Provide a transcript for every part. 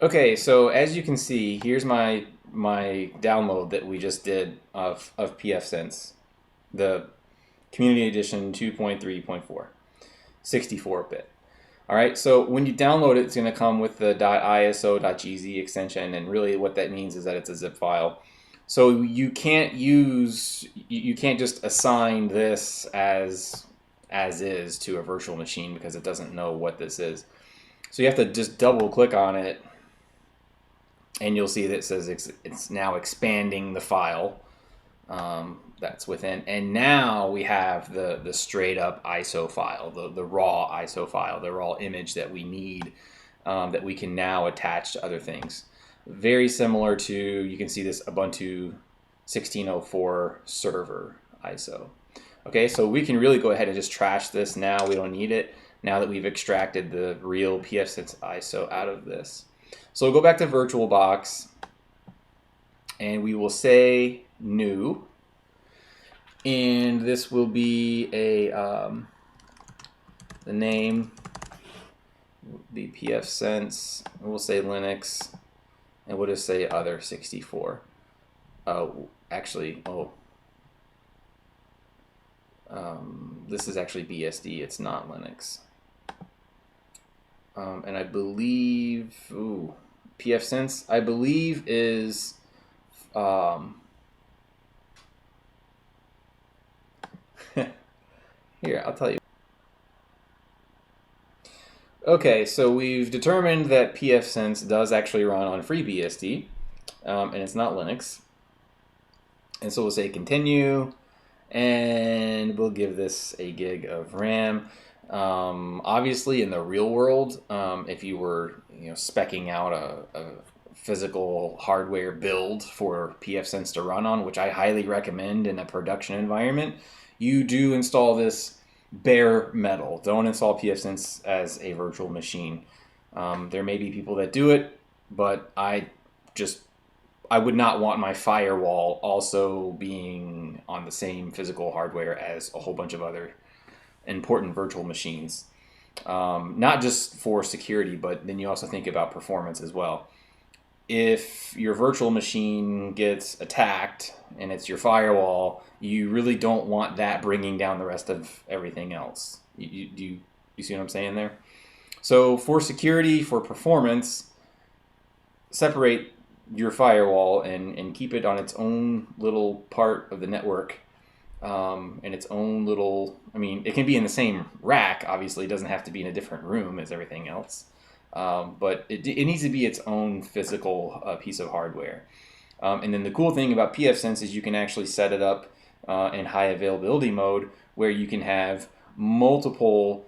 Okay, so as you can see, here's my download that we just did of pfSense, the Community Edition 2.3.4, 64-bit. All right, so when you download it, it's going to come with the .iso.gz extension, and really what that means is that it's a zip file. So you can't just assign this as is to a virtual machine because it doesn't know what this is. So you have to just double click on it, and you'll see that it says it's now expanding the file that's within. And now we have the straight up ISO file, the raw ISO file, the raw image that we need, that we can now attach to other things. Very similar to, you can see this Ubuntu 1604 server ISO. Okay, so we can really go ahead and just trash this now. We don't need it now that we've extracted the real pfSense ISO out of this. So we'll go back to VirtualBox, and we will say new, and this will be the name will be pfSense, and we'll say Linux, and we'll just say other 64. This is actually BSD, it's not Linux. And I believe, pfSense, I believe is, here, I'll tell you. Okay, so we've determined that pfSense does actually run on FreeBSD, and it's not Linux. And so we'll say continue, and we'll give this a gig of RAM. Obviously, in the real world, if you were speccing out a physical hardware build for pfSense to run on, which I highly recommend in a production environment, you do install this bare metal. Don't install pfSense as a virtual machine. There may be people that do it, but I would not want my firewall also being on the same physical hardware as a whole bunch of other important virtual machines. Not just for security, but then you also think about performance as well. If your virtual machine gets attacked and it's your firewall, you really don't want that bringing down the rest of everything else. You see what I'm saying there? So for security, for performance, separate your firewall and keep it on its own little part of the network, and its own little, I mean, it can be in the same rack, obviously. It doesn't have to be in a different room as everything else. But it needs to be its own physical piece of hardware. And then the cool thing about pfSense is you can actually set it up in high availability mode, where you can have multiple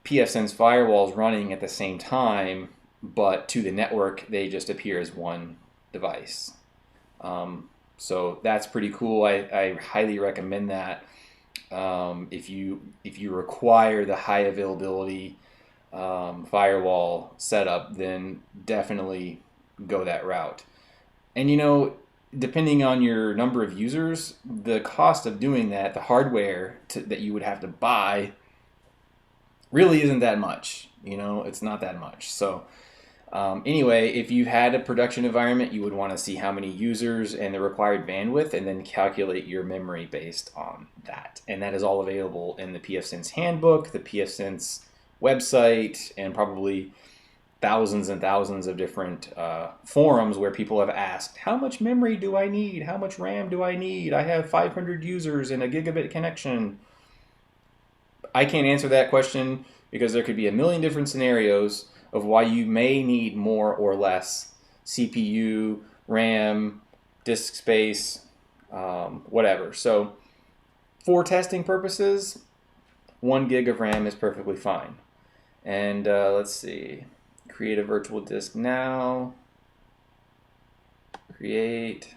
pfSense firewalls running at the same time, but to the network they just appear as one device. So that's pretty cool. I highly recommend that. If you require the high availability firewall setup, then definitely go that route. And depending on your number of users, the cost of doing that, the hardware that you would have to buy, really isn't that much. It's not that much. So anyway, if you had a production environment, you would want to see how many users and the required bandwidth, and then calculate your memory based on that. And that is all available in the pfSense handbook, the pfSense website, and probably thousands and thousands of different forums where people have asked, how much memory do I need? How much RAM do I need? I have 500 users and a gigabit connection. I can't answer that question because there could be a million different scenarios of why you may need more or less CPU, RAM, disk space, whatever. So for testing purposes, 1 gig of RAM is perfectly fine. And let's see, create a virtual disk now. Create.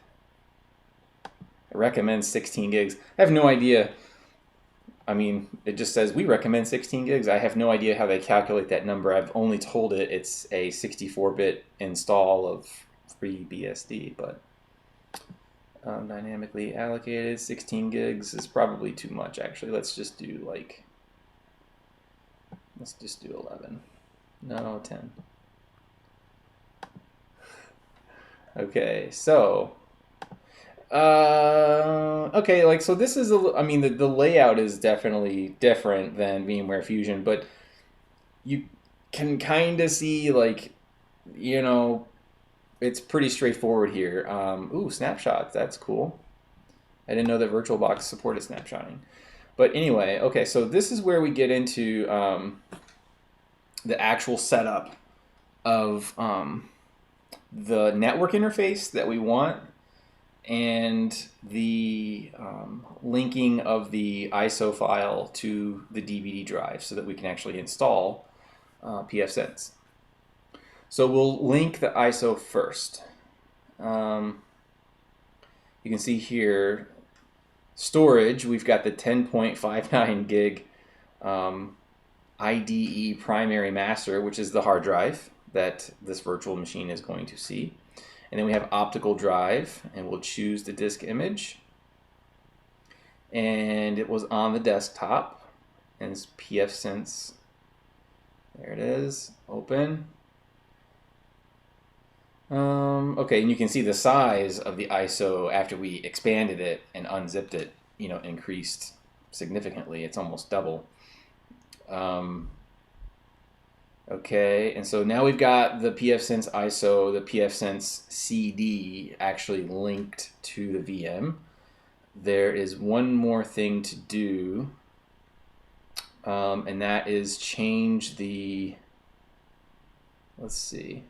I recommend 16 gigs. I have no idea. I mean, it just says we recommend 16 gigs. I have no idea how they calculate that number. I've only told it it's a 64-bit install of FreeBSD, but dynamically allocated 16 gigs is probably too much, actually. Let's just do 11. No, 10. Okay, so okay, like so this is I mean the layout is definitely different than VMware Fusion, but you can kind of see like you know it's pretty straightforward here. Ooh, snapshots, that's cool. I didn't know that VirtualBox supported snapshotting. But anyway, okay, so this is where we get into the actual setup of the network interface that we want and the linking of the ISO file to the DVD drive so that we can actually install pfSense. So we'll link the ISO first. You can see here, storage, we've got the 10.59 gig IDE primary master, which is the hard drive that this virtual machine is going to see. And then we have optical drive, and we'll choose the disk image. And it was on the desktop, and it's pfSense. There it is, open. Okay, and you can see the size of the ISO after we expanded it and unzipped it, increased significantly. It's almost double. Okay, and so now we've got the pfSense ISO, the pfSense CD actually linked to the VM. There is one more thing to do, and that is change the, let's see.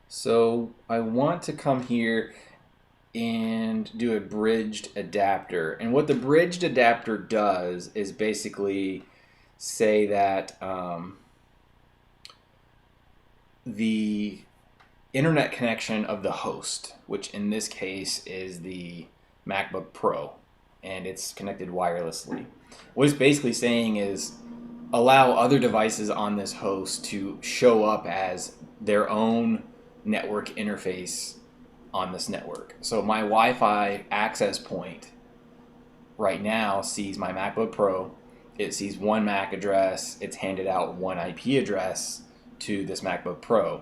So I want to come here and do a bridged adapter. And what the bridged adapter does is basically say that the internet connection of the host, which in this case is the MacBook Pro, and it's connected wirelessly. What it's basically saying is allow other devices on this host to show up as their own network interface on this network. So my Wi-Fi access point right now sees my MacBook Pro. It sees one MAC address. It's handed out one IP address to this MacBook Pro.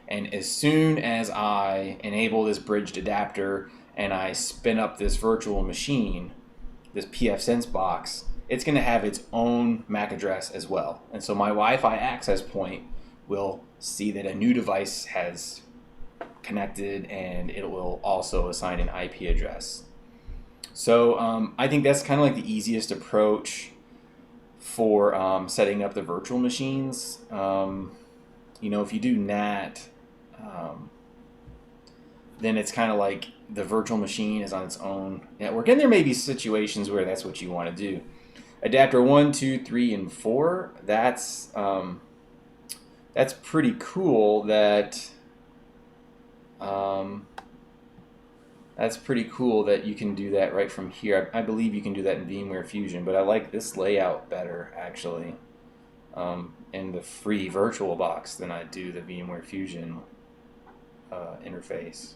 And as soon as I enable this bridged adapter and I spin up this virtual machine, this pfSense box, it's going to have its own MAC address as well. And so my Wi-Fi access point will see that a new device has connected, and it will also assign an IP address. So I think that's kind of like the easiest approach for setting up the virtual machines. If you do NAT, then it's kind of like the virtual machine is on its own network. And there may be situations where that's what you want to do. Adapter 1, 2, 3, and 4, that's pretty cool that you can do that right from here. I believe you can do that in VMware Fusion, but I like this layout better, actually, in the free VirtualBox than I do the VMware Fusion interface.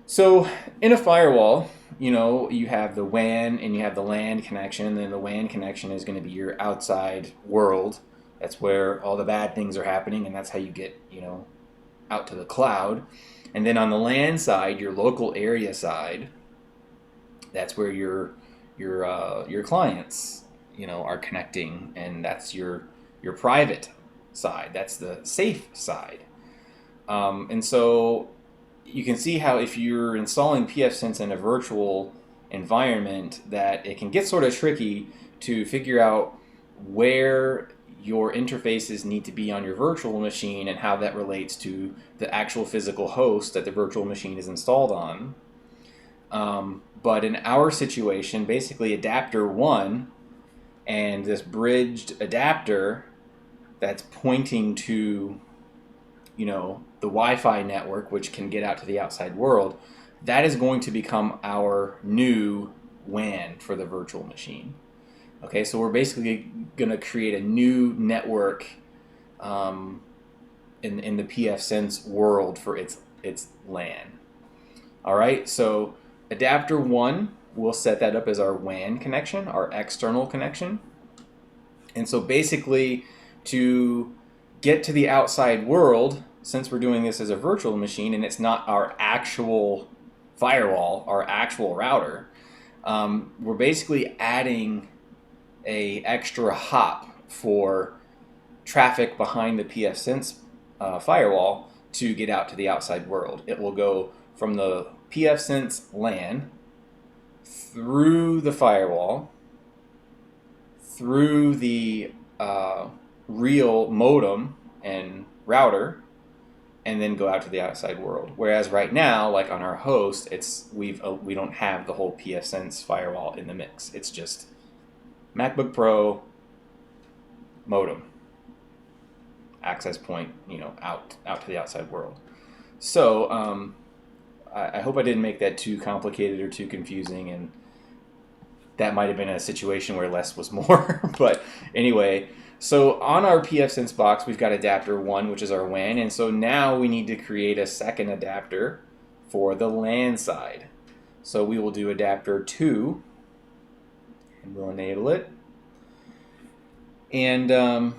So in a firewall, you have the WAN and you have the LAN connection, and then the WAN connection is going to be your outside world. That's where all the bad things are happening, and that's how you get, out to the cloud. And then on the LAN side, your local area side, that's where your clients, are connecting, and that's your private side. That's the safe side. And so you can see how if you're installing pfSense in a virtual environment, that it can get sort of tricky to figure out where your interfaces need to be on your virtual machine and how that relates to the actual physical host that the virtual machine is installed on. But in our situation, basically adapter 1 and this bridged adapter that's pointing to, the Wi-Fi network, which can get out to the outside world, that is going to become our new WAN for the virtual machine. Okay, so we're basically going to create a new network in the pfSense world for its LAN. All right, so adapter 1 we'll set that up as our WAN connection, our external connection. And so basically, to get to the outside world, since we're doing this as a virtual machine and it's not our actual firewall, our actual router, we're basically adding a extra hop for traffic behind the pfSense firewall to get out to the outside world. It will go from the pfSense LAN through the firewall, through the real modem and router, and then go out to the outside world. Whereas right now, like on our host, we don't have the whole pfSense firewall in the mix. It's just MacBook Pro, modem, access point, out to the outside world. So I hope I didn't make that too complicated or too confusing, and that might have been a situation where less was more. But anyway, so on our pfSense box, we've got adapter 1, which is our WAN, and so now we need to create a second adapter for the LAN side. So we will do adapter 2, and we'll enable it. And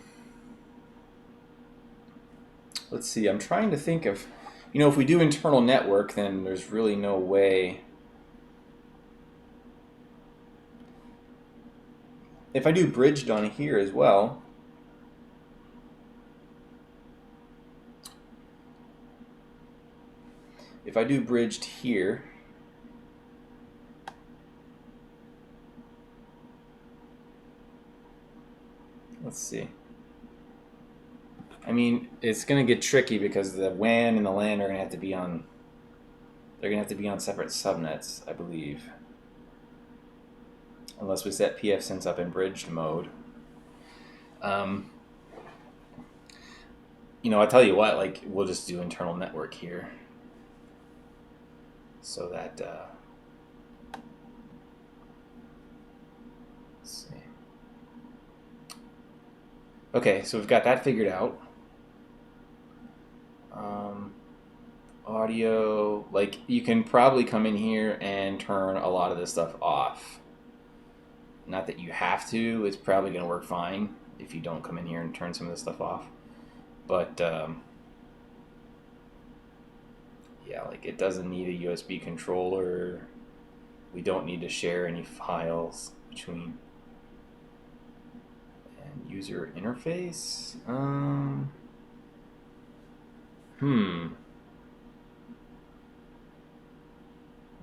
let's see, I'm trying to think of, if we do internal network, then there's really no way. If I do bridged on here as well, if I do bridged here, let's see. I mean, it's going to get tricky because the WAN and the LAN are going to have to be on. They're going to have to be on separate subnets, I believe, unless we set pfSense up in bridged mode. I tell you what, like, we'll just do internal network here, so that. Let's see. Okay, so we've got that figured out. Audio, like, you can probably come in here and turn a lot of this stuff off. Not that you have to, it's probably going to work fine if you don't come in here and turn some of this stuff off. But, yeah, like, it doesn't need a USB controller. We don't need to share any files between. And user interface?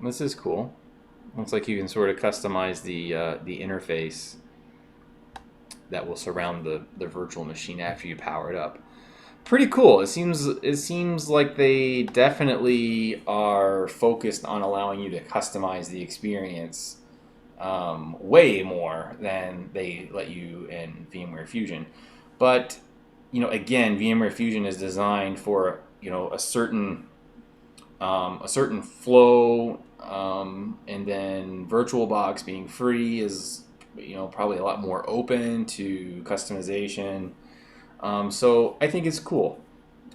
This is cool. Looks like you can sort of customize the interface that will surround the virtual machine after you power it up. Pretty cool. It seems like they definitely are focused on allowing you to customize the experience way more than they let you in VMware Fusion. But again, VMware Fusion is designed for a certain flow, and then VirtualBox being free is probably a lot more open to customization. So I think it's cool.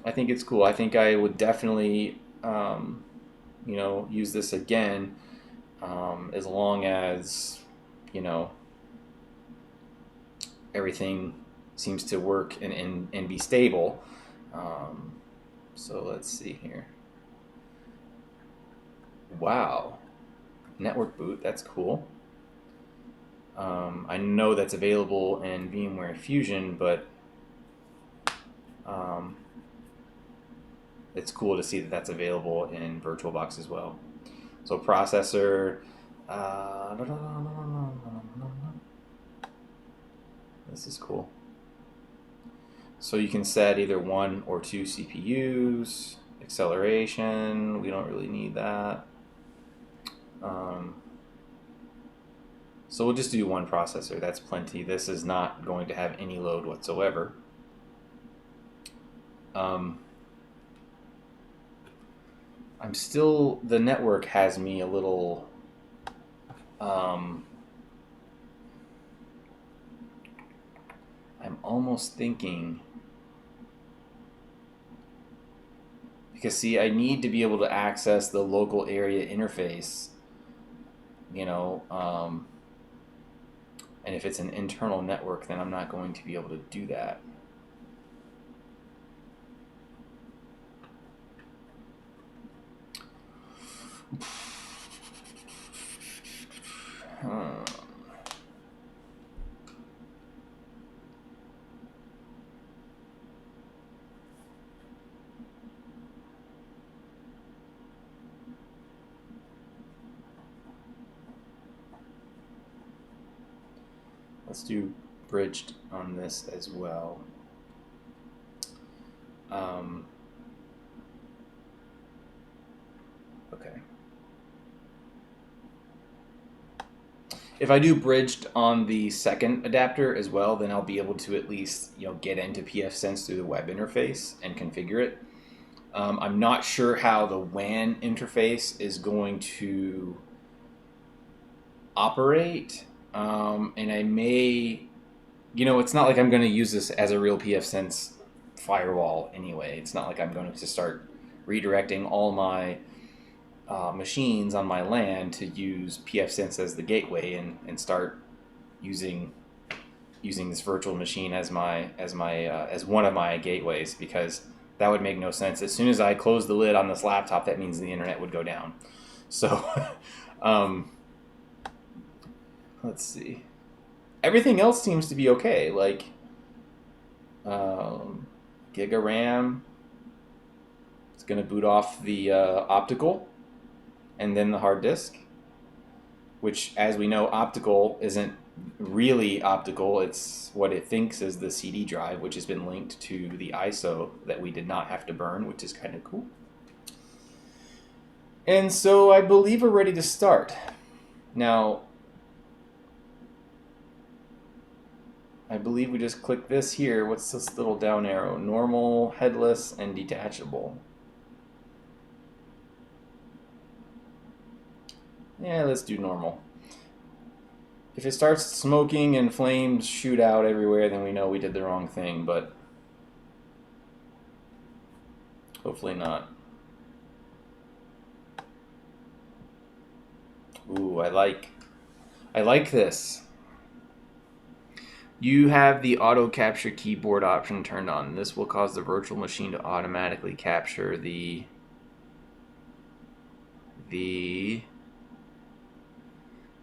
I think I would definitely use this again, as long as everything seems to work and be stable. So let's see here. Wow, network boot, that's cool. I know that's available in VMware Fusion, but it's cool to see that that's available in VirtualBox as well. So processor, this is cool. So you can set either 1 or 2 CPUs. Acceleration, we don't really need that. So we'll just do 1 processor. That's plenty. This is not going to have any load whatsoever. The network has me a little, I'm almost thinking, because see, I need to be able to access the local area interface you know, and if it's an internal network, then I'm not going to be able to do that. Let's do bridged on this as well. Okay. If I do bridged on the second adapter as well, then I'll be able to at least, you know, get into pfSense through the web interface and configure it. I'm not sure how the WAN interface is going to operate, and I may, you know, it's not like I'm going to use this as a real pfSense firewall anyway. It's not like I'm going to start redirecting all my machines on my LAN to use pfSense as the gateway and start using this virtual machine as one of my gateways, because that would make no sense. As soon as I close the lid on this laptop, that means the internet would go down. So, let's see. Everything else seems to be okay. Like, Giga RAM. It's going to boot off the optical and then the hard disk, which, as we know, optical isn't really optical. It's what it thinks is the CD drive, which has been linked to the ISO that we did not have to burn, which is kind of cool. And so I believe we're ready to start. Now, I believe we just click this here. What's this little down arrow? Normal, headless, and detachable. Yeah, let's do normal. If it starts smoking and flames shoot out everywhere, then we know we did the wrong thing, but hopefully not. Ooh, I like this. You have the auto capture keyboard option turned on. This will cause the virtual machine to automatically capture the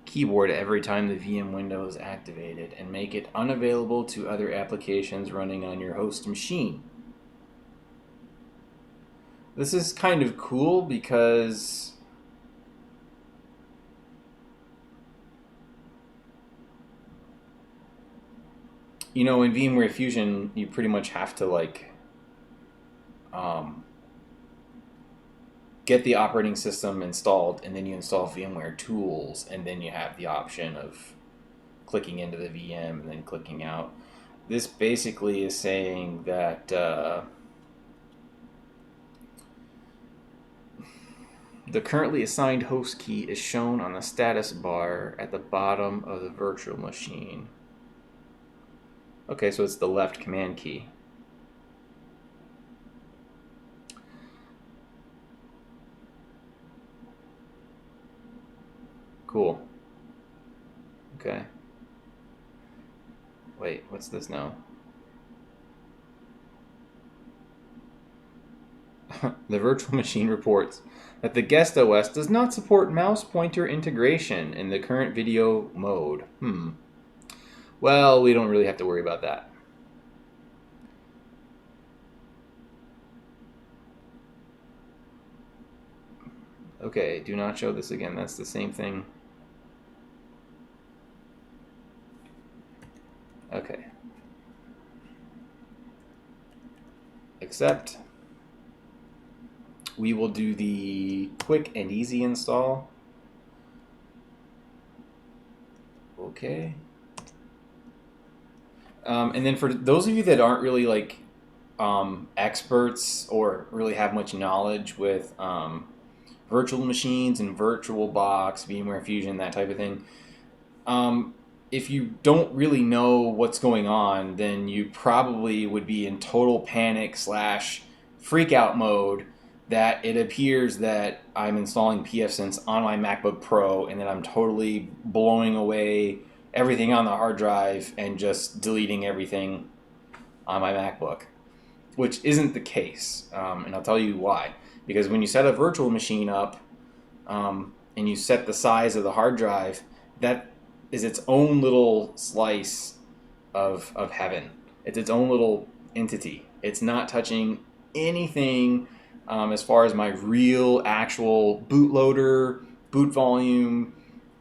keyboard every time the VM window is activated and make it unavailable to other applications running on your host machine. This is kind of cool because you know, in VMware Fusion, you pretty much have to like get the operating system installed, and then you install VMware tools, and then you have the option of clicking into the VM and then clicking out. This basically is saying that the currently assigned host key is shown on the status bar at the bottom of the virtual machine. Okay, so it's the left command key. Cool. Okay. Wait, what's this now? The virtual machine reports that the guest OS does not support mouse pointer integration in the current video mode. Well, we don't really have to worry about that. Okay, do not show this again. That's the same thing. Okay. Except we will do the quick and easy install. Okay. And then for those of you that aren't really like experts or really have much knowledge with virtual machines and VirtualBox, VMware Fusion, that type of thing, if you don't really know what's going on, then you probably would be in total panic / freak out mode that it appears that I'm installing pfSense on my MacBook Pro and that I'm totally blowing away everything on the hard drive and just deleting everything on my MacBook, which isn't the case. And I'll tell you why. Because when you set a virtual machine up and you set the size of the hard drive, that is its own little slice of heaven. It's its own little entity. It's not touching anything as far as my real actual bootloader, boot volume,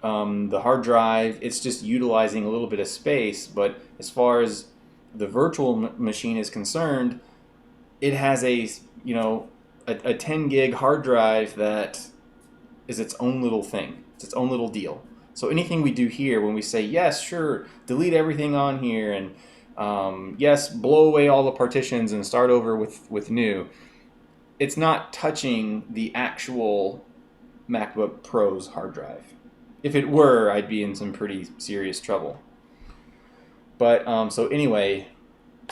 the hard drive. It's just utilizing a little bit of space. But as far as the virtual machine is concerned, it has a 10 gig hard drive that is its own little thing. It's its own little deal. So anything we do here, when we say, yes, sure, delete everything on here, and yes, blow away all the partitions and start over with new, it's not touching the actual MacBook Pro's hard drive. If it were, I'd be in some pretty serious trouble. But so anyway,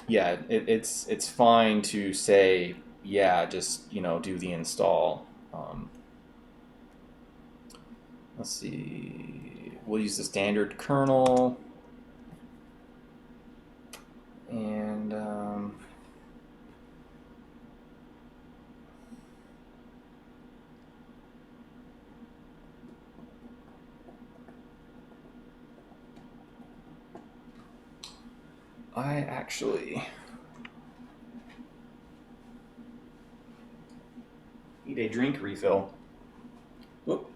yeah, it's fine to say, yeah, just do the install. Let's see, we'll use the standard kernel, and I actually need a drink refill. Whoop.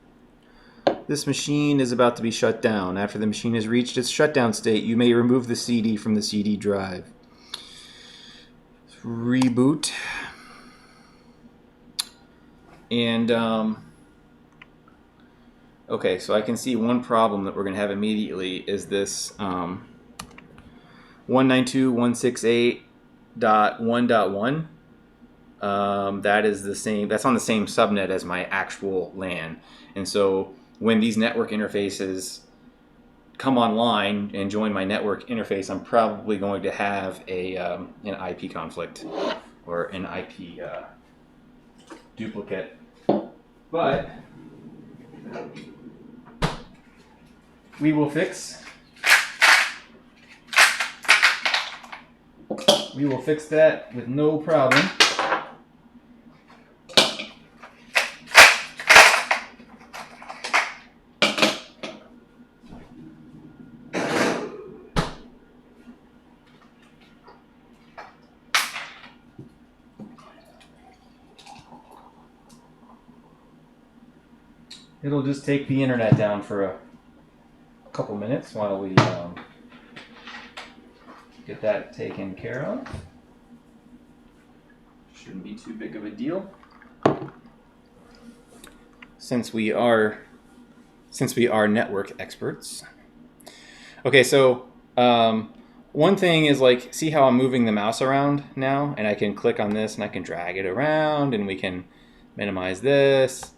This machine is about to be shut down. After the machine has reached its shutdown state, you may remove the CD from the CD drive. Reboot. And, okay, so I can see one problem that we're going to have immediately is this 192.168.1.1. That is the same. That's on the same subnet as my actual LAN, and so when these network interfaces come online and join my network interface, I'm probably going to have an IP conflict or an IP duplicate. But we will fix. We will fix that with no problem. It'll just take the internet down for a couple minutes while we get that taken care of. Shouldn't be too big of a deal, since we are network experts. Okay, so one thing is, like, see how I'm moving the mouse around now, and I can click on this and I can drag it around, and we can minimize this.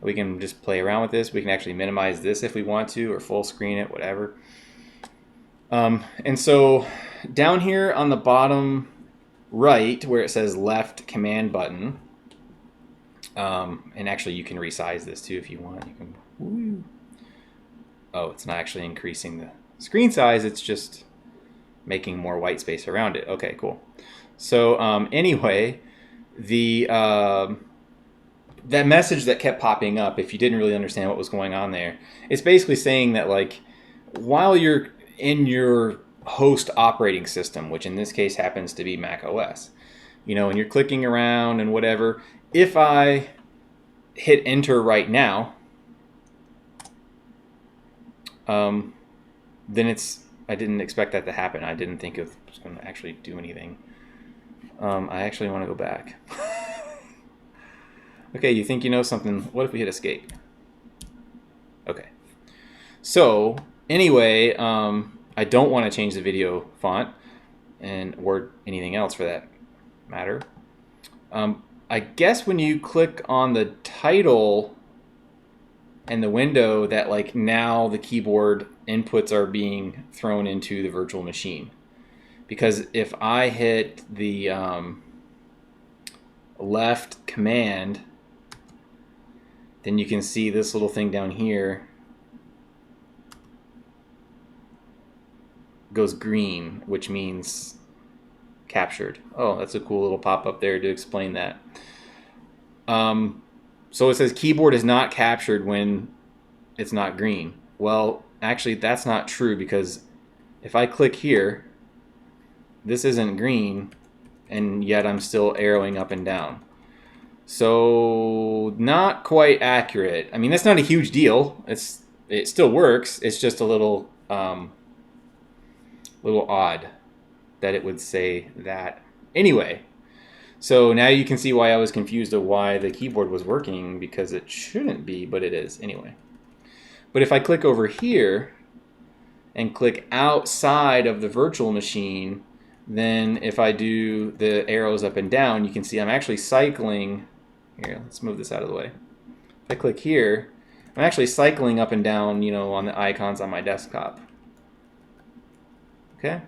We can just play around with this. We can actually minimize this if we want to, or full screen it, whatever. And so down here on the bottom right, where it says left command button, and actually you can resize this too if you want. You can. Woo. Oh, it's not actually increasing the screen size. It's just making more white space around it. Okay, cool. So anyway, the that message that kept popping up, if you didn't really understand what was going on there, it's basically saying that, like, while you're in your host operating system, which in this case happens to be Mac OS, and you're clicking around and whatever, if I hit enter right now, then I didn't expect that to happen. I didn't think it was going to actually do anything. I actually want to go back. Okay, you think you know something. What if we hit escape? Okay. So, anyway, I don't want to change the video font, or anything else for that matter. I guess when you click on the title and the window, that, like, now the keyboard inputs are being thrown into the virtual machine. Because if I hit the left command, then you can see this little thing down here goes green, which means captured. Oh, that's a cool little pop-up there to explain that. So it says keyboard is not captured when it's not green. Well, actually, that's not true, because if I click here, this isn't green, and yet I'm still arrowing up and down. So not quite accurate. I mean, that's not a huge deal. It still works. It's just a little odd that it would say that. Anyway, so now you can see why I was confused of why the keyboard was working, because it shouldn't be, but it is anyway. But if I click over here and click outside of the virtual machine, then if I do the arrows up and down, you can see I'm actually cycling. Here, let's move this out of the way. If I click here, I'm actually cycling up and down, on the icons on my desktop. Okay?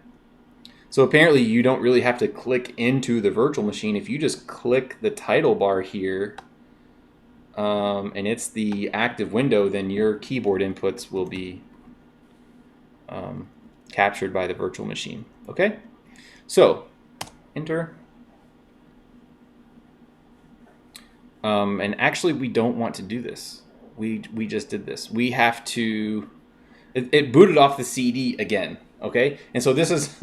So apparently you don't really have to click into the virtual machine. If you just click the title bar here, and it's the active window, then your keyboard inputs will be captured by the virtual machine. Okay? So, enter. And actually, we don't want to do this. We just did this. We have to. It booted off the CD again. Okay, and so this is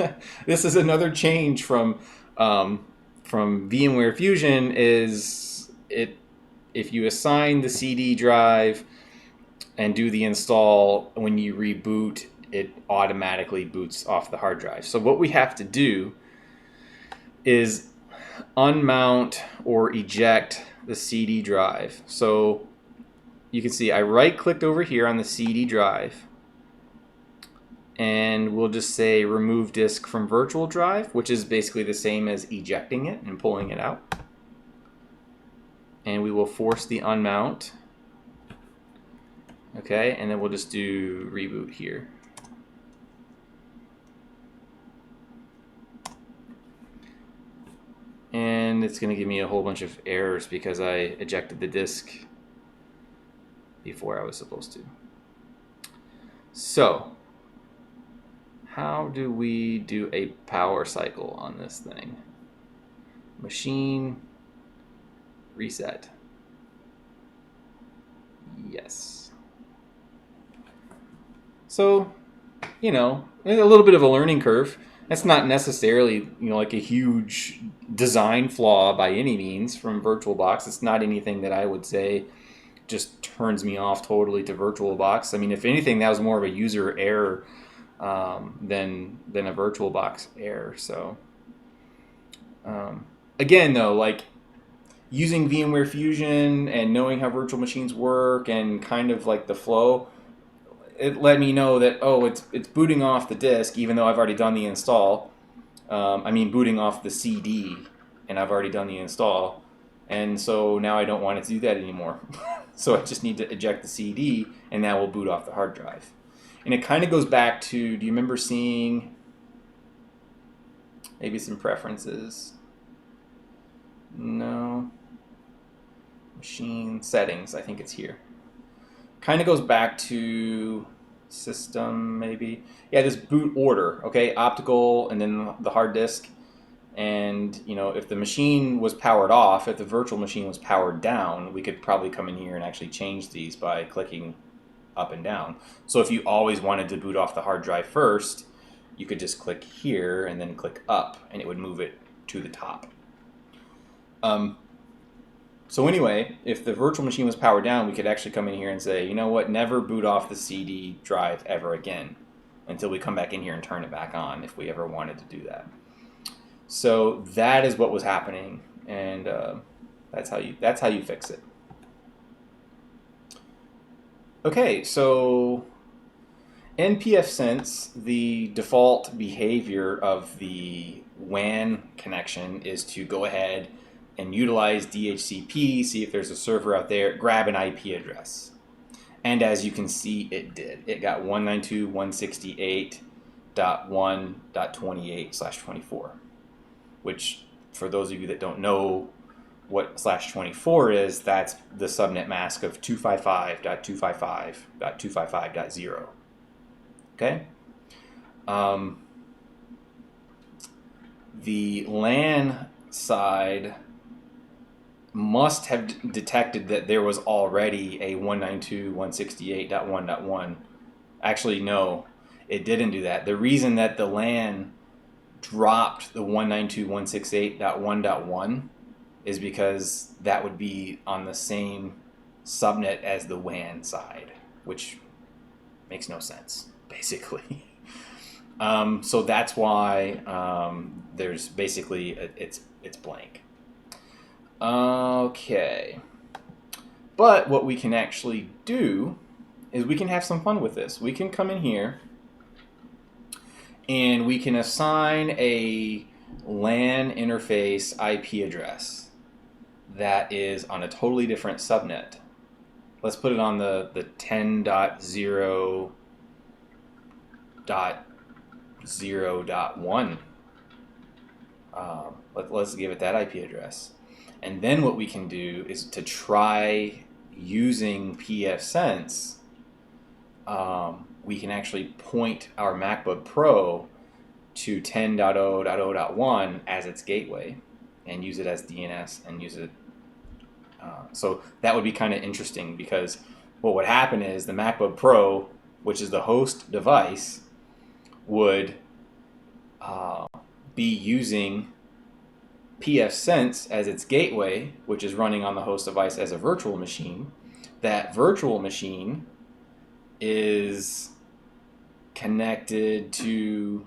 this is another change from VMware Fusion. If you assign the CD drive and do the install, when you reboot, it automatically boots off the hard drive. So what we have to do is unmount or eject the CD drive. So you can see I right-clicked over here on the CD drive, and we'll just say remove disk from virtual drive, which is basically the same as ejecting it and pulling it out. And we will force the unmount. Okay, and then we'll just do reboot here. And it's going to give me a whole bunch of errors because I ejected the disk before I was supposed to. So, how do we do a power cycle on this thing? Machine reset. Yes. So, a little bit of a learning curve. That's not necessarily, like a huge design flaw by any means from VirtualBox. It's not anything that I would say just turns me off totally to VirtualBox. I mean, if anything, that was more of a user error than a VirtualBox error. So, again, though, like using VMware Fusion and knowing how virtual machines work and kind of like the flow, it let me know that, oh, it's booting off the disk, even though I've already done the install. Booting off the CD, and I've already done the install. And so now I don't want it to do that anymore. So I just need to eject the CD, and that will boot off the hard drive. And it kind of goes back to, do you remember seeing maybe some preferences? No. Machine settings, I think it's here. Kind of goes back to system, maybe. Yeah, this boot order, okay? Optical, and then the hard disk. And, if the machine was powered off, if the virtual machine was powered down, we could probably come in here and actually change these by clicking up and down. So if you always wanted to boot off the hard drive first, you could just click here and then click up, and it would move it to the top. So anyway, if the virtual machine was powered down, we could actually come in here and say, you know what, never boot off the CD drive ever again until we come back in here and turn it back on if we ever wanted to do that. So that is what was happening, and that's how you fix it. Okay, so in pfSense, the default behavior of the WAN connection is to go ahead and utilize DHCP, see if there's a server out there, grab an IP address. And as you can see, it did. It got 192.168.1.28/24, which, for those of you that don't know, what /24 is, that's the subnet mask of 255.255.255.0. Okay? The LAN side must have detected that there was already a 192.168.1.1. Actually, no, it didn't do that. The reason that the LAN dropped the 192.168.1.1 is because that would be on the same subnet as the WAN side, which makes no sense, basically. So that's why there's basically it's blank. Okay. But what we can actually do is we can have some fun with this. We can come in here and we can assign a LAN interface IP address that is on a totally different subnet. Let's put it on the 10.0.0.1. Let's give it that IP address. And then what we can do is to try using pfSense, we can actually point our MacBook Pro to 10.0.0.1 as its gateway and use it as DNS and use it. So that would be kind of interesting, because what would happen is the MacBook Pro, which is the host device, would be using pfSense as its gateway, which is running on the host device as a virtual machine. That virtual machine is connected to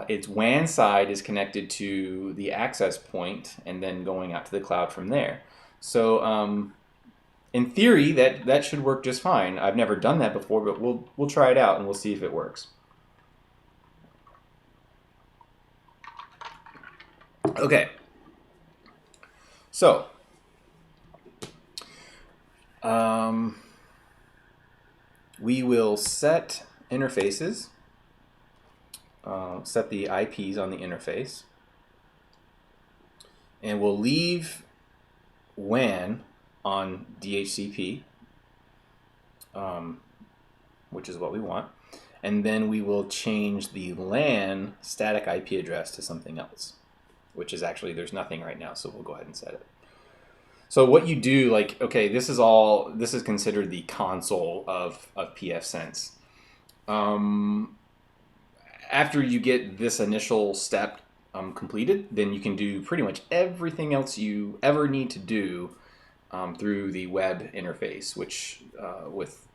its WAN side is connected to the access point and then going out to the cloud from there. So in theory, that should work just fine. I've never done that before, but we'll try it out and we'll see if it works. Okay, so we will set interfaces, set the IPs on the interface, and we'll leave WAN on DHCP, which is what we want, and then we will change the LAN static IP address to something else, which is actually, there's nothing right now, so we'll go ahead and set it. So what you do, like, okay, this is considered the console of pfSense. After you get this initial step completed, then you can do pretty much everything else you ever need to do through the web interface, which with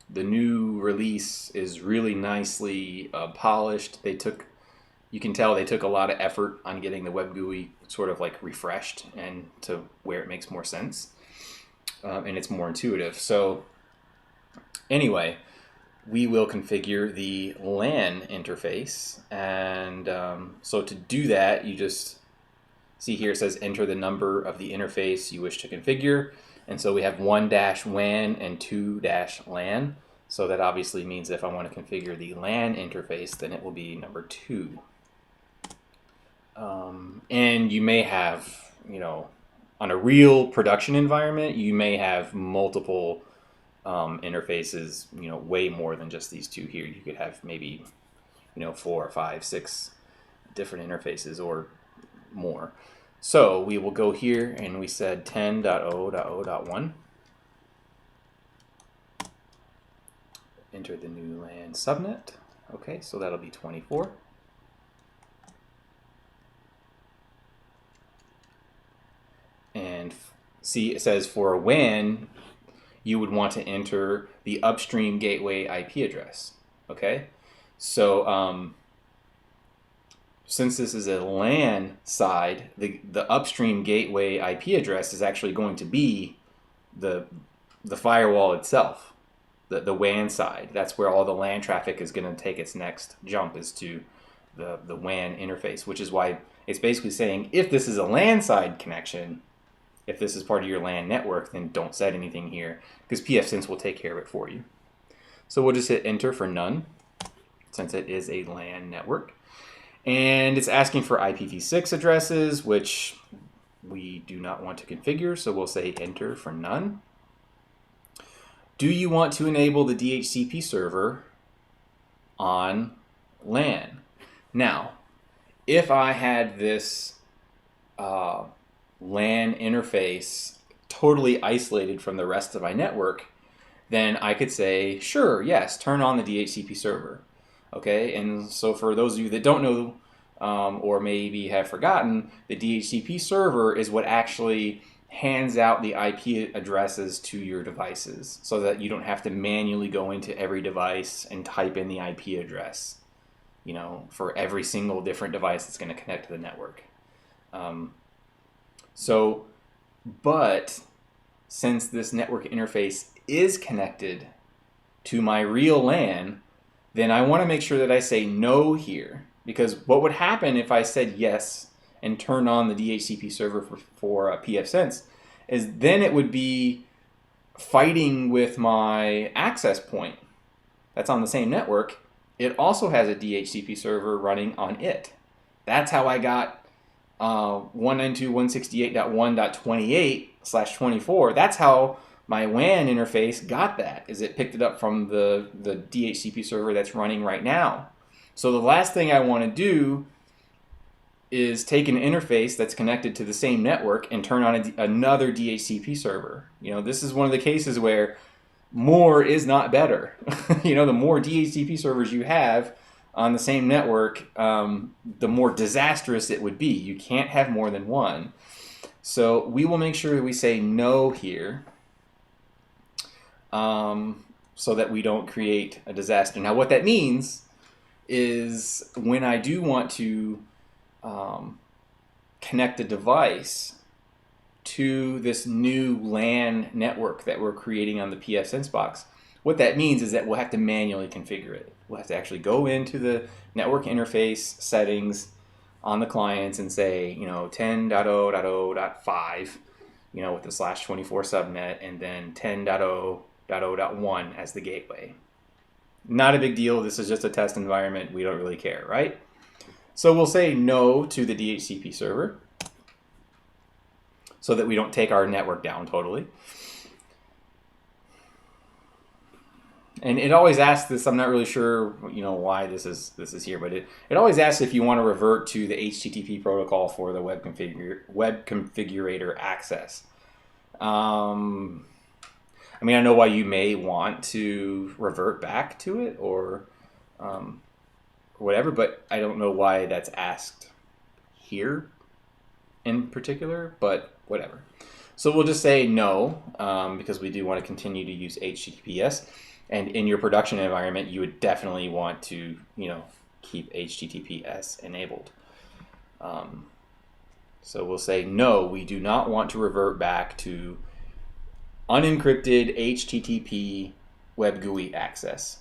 the new release is really nicely polished. You can tell they took a lot of effort on getting the web GUI sort of like refreshed and to where it makes more sense, and it's more intuitive. So anyway, we will configure the LAN interface, and so to do that, you just see here it says enter the number of the interface you wish to configure, and so we have 1-WAN and 2-LAN. So that obviously means if I want to configure the LAN interface, then it will be number 2. And you may have, on a real production environment, you may have multiple interfaces, way more than just these two here. You could have maybe, 4, 5, 6 different interfaces or more. So we will go here and we said 10.0.0.1. Enter the new LAN subnet. Okay, so that'll be 24. And see, it says for a WAN, you would want to enter the upstream gateway IP address. Okay, so since this is a LAN side, the upstream gateway IP address is actually going to be the firewall itself, the WAN side. That's where all the LAN traffic is going to take its next jump, is to the WAN interface, which is why it's basically saying if this is a LAN side connection, if this is part of your LAN network, then don't set anything here, because pfSense will take care of it for you. So we'll just hit enter for none, since it is a LAN network. And it's asking for IPv6 addresses, which we do not want to configure, so we'll say enter for none. Do you want to enable the DHCP server on LAN? Now, if I had this LAN interface totally isolated from the rest of my network, then I could say, sure, yes, turn on the DHCP server. Okay, and so for those of you that don't know or maybe have forgotten, the DHCP server is what actually hands out the IP addresses to your devices so that you don't have to manually go into every device and type in the IP address, you know, for every single different device that's going to connect to the network. But since this network interface is connected to my real LAN, then I want to make sure that I say no here. Because what would happen if I said yes and turned on the DHCP server for pfSense is then it would be fighting with my access point that's on the same network. It also has a DHCP server running on it. That's how I got 192.168.1.28/24. That's how my WAN interface got that, is it picked it up from the DHCP server that's running right now. So the last thing I want to do is take an interface that's connected to the same network and turn on another DHCP server. You know, this is one of the cases where more is not better. You know, the more DHCP servers you have on the same network, the more disastrous it would be. You can't have more than one. So we will make sure that we say no here, so that we don't create a disaster. Now what that means is when I do want to connect a device to this new LAN network that we're creating on the pfSense box, what that means is that we'll have to manually configure it. We'll have to actually go into the network interface settings on the clients and say, you know, 10.0.0.5, you know, with the /24 subnet, and then 10.0.0.1 as the gateway. Not a big deal. This is just a test environment. We don't really care, right? So we'll say no to the DHCP server so that we don't take our network down totally. And it always asks this, I'm not really sure, you know, why this is here, but it always asks if you want to revert to the HTTP protocol for the web configurator access. I mean, I know why you may want to revert back to it or whatever, but I don't know why that's asked here in particular, but whatever. So we'll just say no, because we do want to continue to use HTTPS. And in your production environment, you would definitely want to, you know, keep HTTPS enabled. So we'll say no, we do not want to revert back to unencrypted HTTP web GUI access.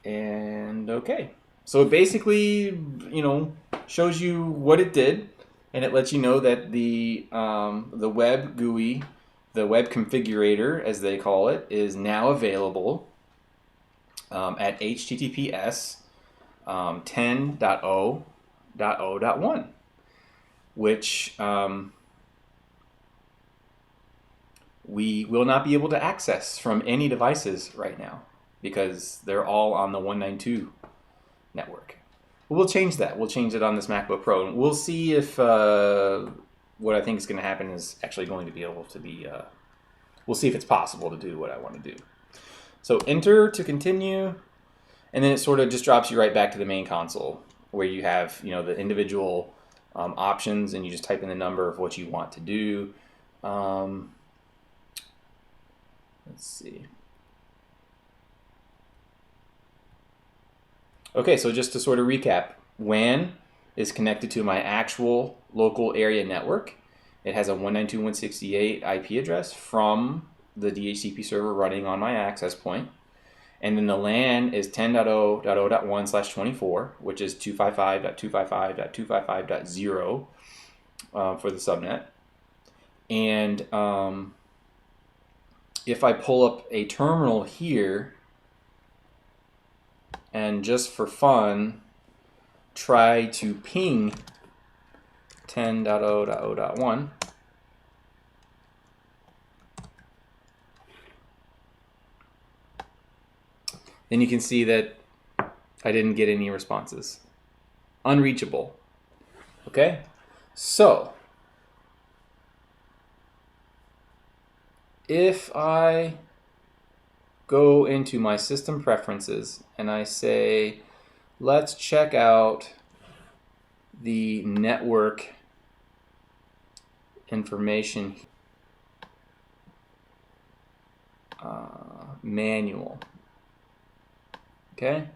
And okay, so it basically, you know, shows you what it did, and it lets you know that the web GUI, the web configurator, as they call it, is now available at HTTPS 10.0.0.1, which we will not be able to access from any devices right now because they're all on the 192 network. We'll change that. We'll change it on this MacBook Pro, and we'll see if what I think is going to happen is actually going to be able to be, we'll see if it's possible to do what I want to do. So enter to continue, and then it sort of just drops you right back to the main console where you have, you know, the individual options, and you just type in the number of what you want to do. Let's see. Okay, so just to sort of recap, WAN is connected to my actual local area network. It has a 192.168 IP address from the DHCP server running on my access point. And then the LAN is 10.0.0.1/24, which is 255.255.255.0 for the subnet. And if I pull up a terminal here, and just for fun, try to ping 10.0.0.1, then you can see that I didn't get any responses. Unreachable. Okay? So, if I go into my system preferences and I say, let's check out the network information manual. Okay?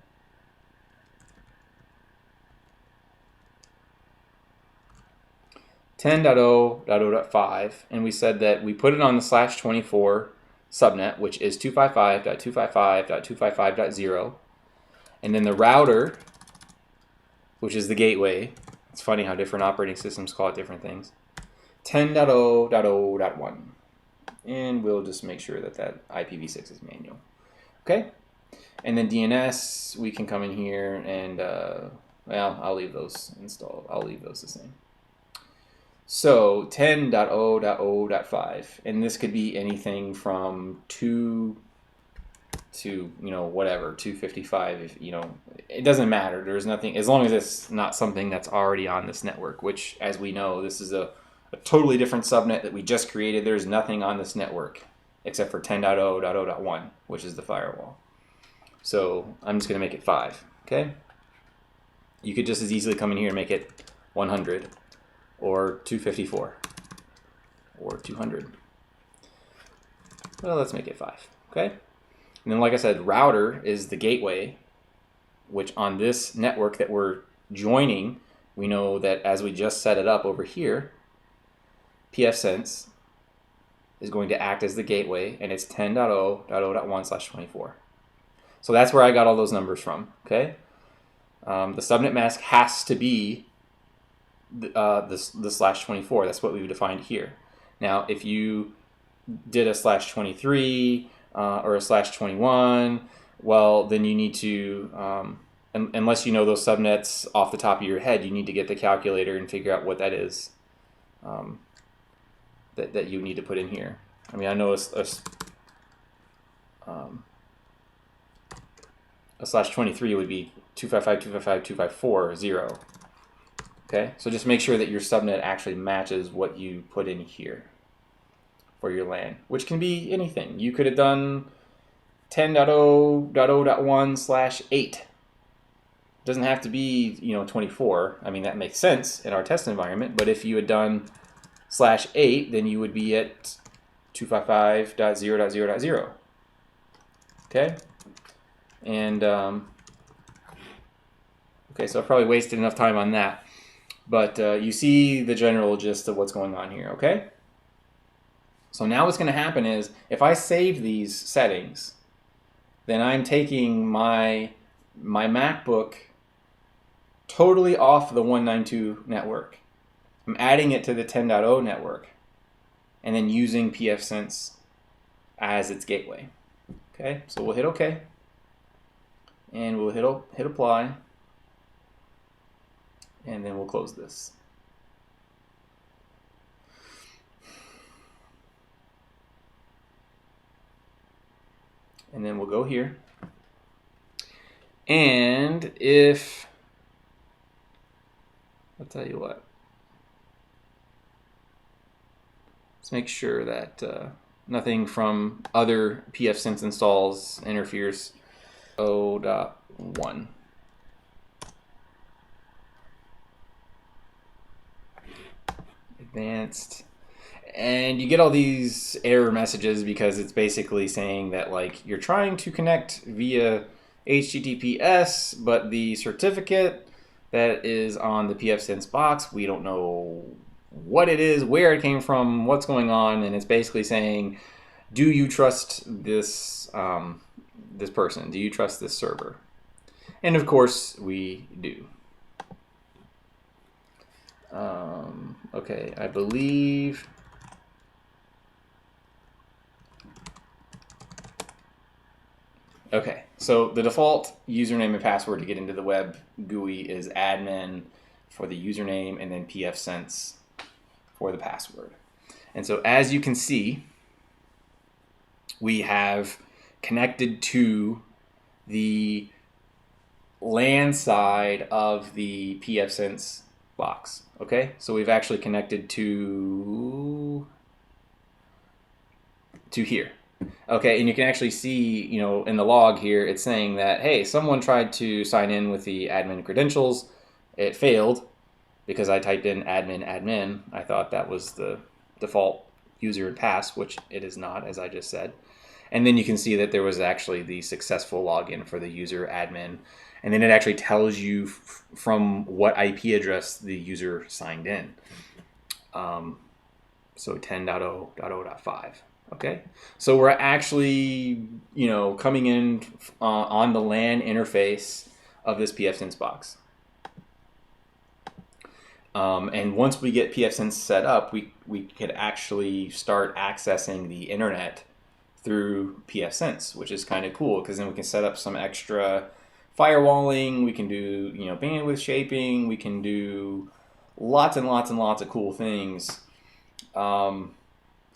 .0.0.5, and we said that we put it on the /24 subnet, which is 255.255.255.0, and then the router, which is the gateway. It's funny how different operating systems call it different things. 10.0.0.1, and we'll just make sure that that IPv6 is manual. Okay, and then DNS, we can come in here and well, I'll leave those installed. I'll leave those the same. So 10.0.0.5, and this could be anything from 2 to, whatever, 255. If it doesn't matter. There's nothing, as long as it's not something that's already on this network, which, as we know, this is a totally different subnet that we just created. There's nothing on this network except for 10.0.0.1, which is the firewall. So I'm just going to make it 5. Okay. You could just as easily come in here and make it 100. Or 254, or 200. Well, let's make it 5, okay? And then, like I said, router is the gateway, which on this network that we're joining, we know that as we just set it up over here, pfSense is going to act as the gateway, and it's 10.0.0.1/24. So that's where I got all those numbers from, okay? The subnet mask has to be the /24. That's what we've defined here. Now, if you did a /23 or a /21, well, then you need to, unless you know those subnets off the top of your head, you need to get the calculator and figure out what that is that you need to put in here. I mean, I know a /23 would be 255.255.254.0. Okay, so just make sure that your subnet actually matches what you put in here for your LAN, which can be anything. You could have done 10.0.0.1/8. Doesn't have to be 24. I mean, that makes sense in our test environment, but if you had done /8, then you would be at 255.0.0.0. Okay, and okay, so I probably wasted enough time on that. But you see the general gist of what's going on here, okay? So now what's going to happen is, if I save these settings, then I'm taking my MacBook totally off the 192 network. I'm adding it to the 10.0 network, and then using pfSense as its gateway. Okay, so we'll hit OK, and we'll hit apply. And then we'll close this. And then we'll go here. And if, I'll tell you what. Let's make sure that nothing from other pfSense installs interferes. 0.1. Advanced, and you get all these error messages because it's basically saying that, like, you're trying to connect via HTTPS, but the certificate that is on the pfSense box, we don't know what it is, where it came from, what's going on, and it's basically saying, do you trust this this person? Do you trust this server? And of course we do. Okay, I believe Okay, so the default username and password to get into the web GUI is admin for the username and then pfSense for the password. And so as you can see, we have connected to the LAN side of the pfSense box. Okay, so we've actually connected to here. Okay, and you can actually see, in the log here, it's saying that, hey, someone tried to sign in with the admin credentials. It failed because I typed in admin. I thought that was the default user and pass, which it is not, as I just said. And then you can see that there was actually the successful login for the user admin. And then it actually tells you from what IP address the user signed in. So 10.0.0.5. Okay, so we're actually, coming in on the LAN interface of this pfSense box. And once we get pfSense set up, we could actually start accessing the internet through pfSense, which is kind of cool because then we can set up some extra firewalling. We can do, bandwidth shaping. We can do lots and lots and lots of cool things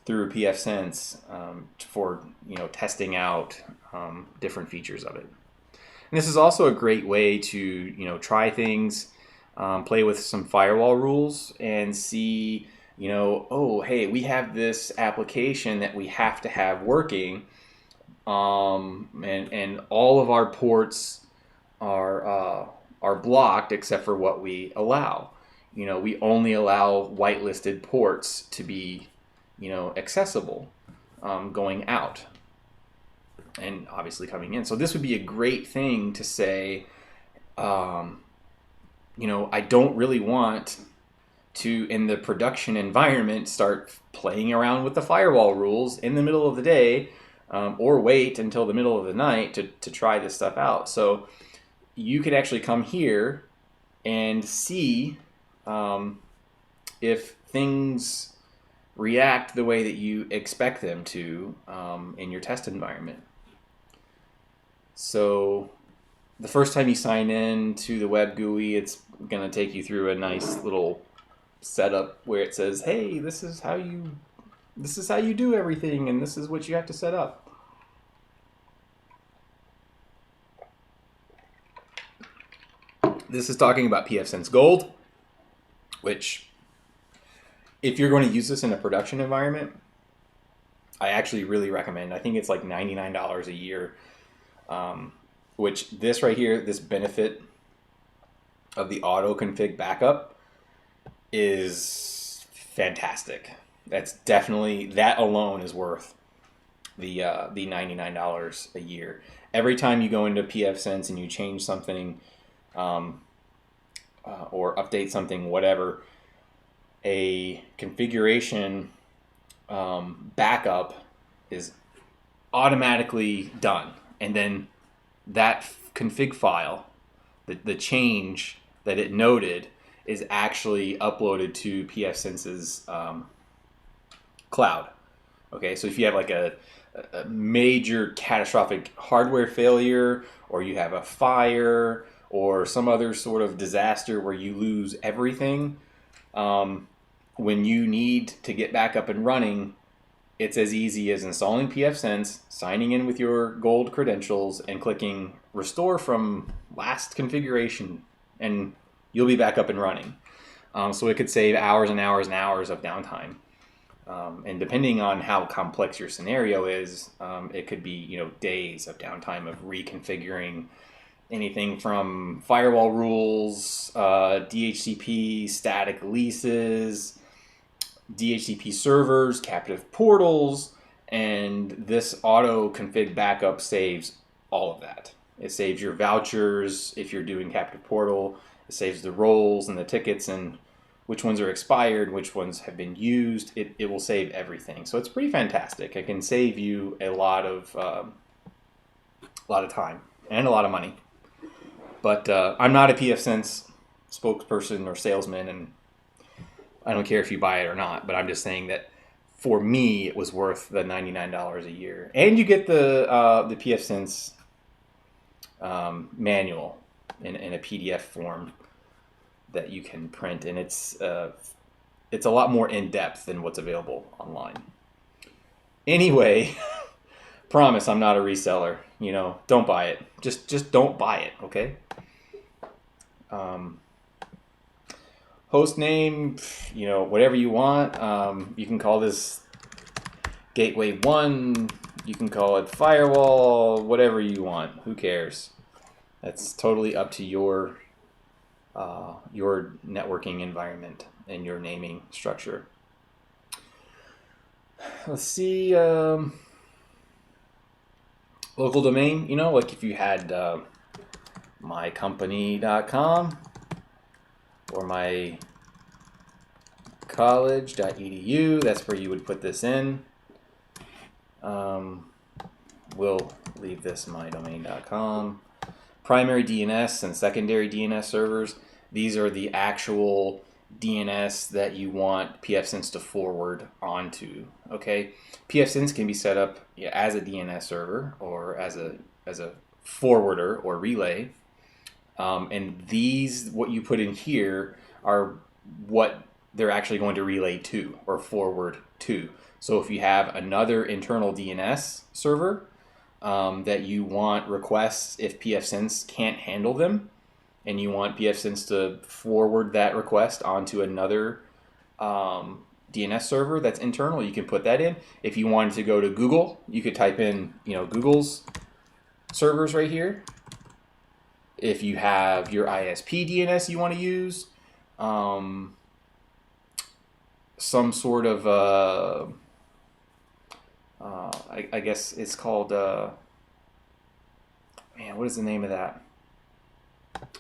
through pfSense for testing out different features of it. And this is also a great way to try things, play with some firewall rules, and see oh, hey, we have this application that we have to have working, and all of our ports are blocked except for what we allow. We only allow whitelisted ports to be accessible, going out and obviously coming in. So this would be a great thing to say, I don't really want to, in the production environment, start playing around with the firewall rules in the middle of the day, or wait until the middle of the night to try this stuff out. So you could actually come here and see if things react the way that you expect them to in your test environment. So the first time you sign in to the web GUI, it's going to take you through a nice little setup where it says, hey, this is how you do everything, and this is what you have to set up. This is talking about pfSense Gold, which, if you're going to use this in a production environment, I actually really recommend. I think it's like $99 a year, which this right here, this benefit of the auto config backup is fantastic. That's definitely, that alone is worth the $99 a year. Every time you go into pfSense and you change something, or update something, whatever, a configuration backup is automatically done, and then that config file, the change that it noted, is actually uploaded to pfSense's cloud. Okay, so if you have like a major catastrophic hardware failure, or you have a fire, or some other sort of disaster where you lose everything, when you need to get back up and running, it's as easy as installing pfSense, signing in with your gold credentials, and clicking restore from last configuration, and you'll be back up and running. So it could save hours and hours and hours of downtime. And depending on how complex your scenario is, it could be days of downtime of reconfiguring anything from firewall rules, DHCP static leases, DHCP servers, captive portals, and this auto config backup saves all of that. It saves your vouchers if you're doing captive portal. It saves the roles and the tickets and which ones are expired, which ones have been used. It will save everything. So it's pretty fantastic. It can save you a lot of time and a lot of money. But I'm not a pfSense spokesperson or salesman, and I don't care if you buy it or not, but I'm just saying that for me, it was worth the $99 a year. And you get the pfSense manual in a PDF form that you can print, and it's a lot more in depth than what's available online. Anyway, promise I'm not a reseller. Don't buy it. Just don't buy it. Okay. Host name, whatever you want. You can call this Gateway 1. You can call it Firewall. Whatever you want. Who cares? That's totally up to your networking environment and your naming structure. Let's see. Local domain, like if you had mycompany.com or mycollege.edu, that's where you would put this in. We'll leave this mydomain.com. Primary DNS and secondary DNS servers, these are the actual DNS that you want pfSense to forward onto. Okay, pfSense can be set up as a DNS server or as a forwarder or relay, and these, what you put in here, are what they're actually going to relay to or forward to. So if you have another internal DNS server that you want requests, if pfSense can't handle them, and you want pfSense to forward that request onto another DNS server that's internal, you can put that in. If you wanted to go to Google, you could type in, Google's servers right here. If you have your ISP DNS you want to use, some sort of I guess it's called what is the name of that?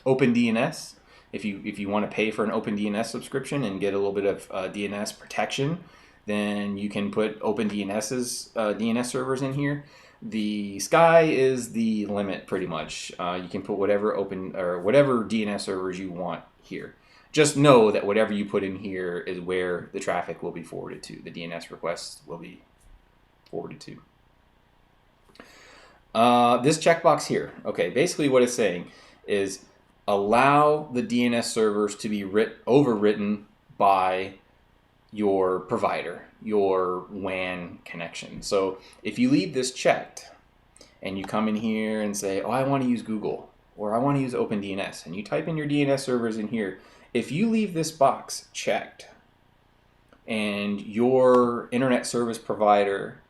OpenDNS. If you want to pay for an OpenDNS subscription and get a little bit of DNS protection, then you can put OpenDNS's DNS servers in here. The sky is the limit, pretty much. You can put whatever DNS servers you want here. Just know that whatever you put in here is where the traffic will be forwarded to. The DNS requests will be forwarded to. This checkbox here, okay, basically what it's saying is allow the DNS servers to be overwritten by your provider, your WAN connection. So if you leave this checked and you come in here and say, I want to use Google or I want to use OpenDNS, and you type in your DNS servers in here, if you leave this box checked and your internet service provider,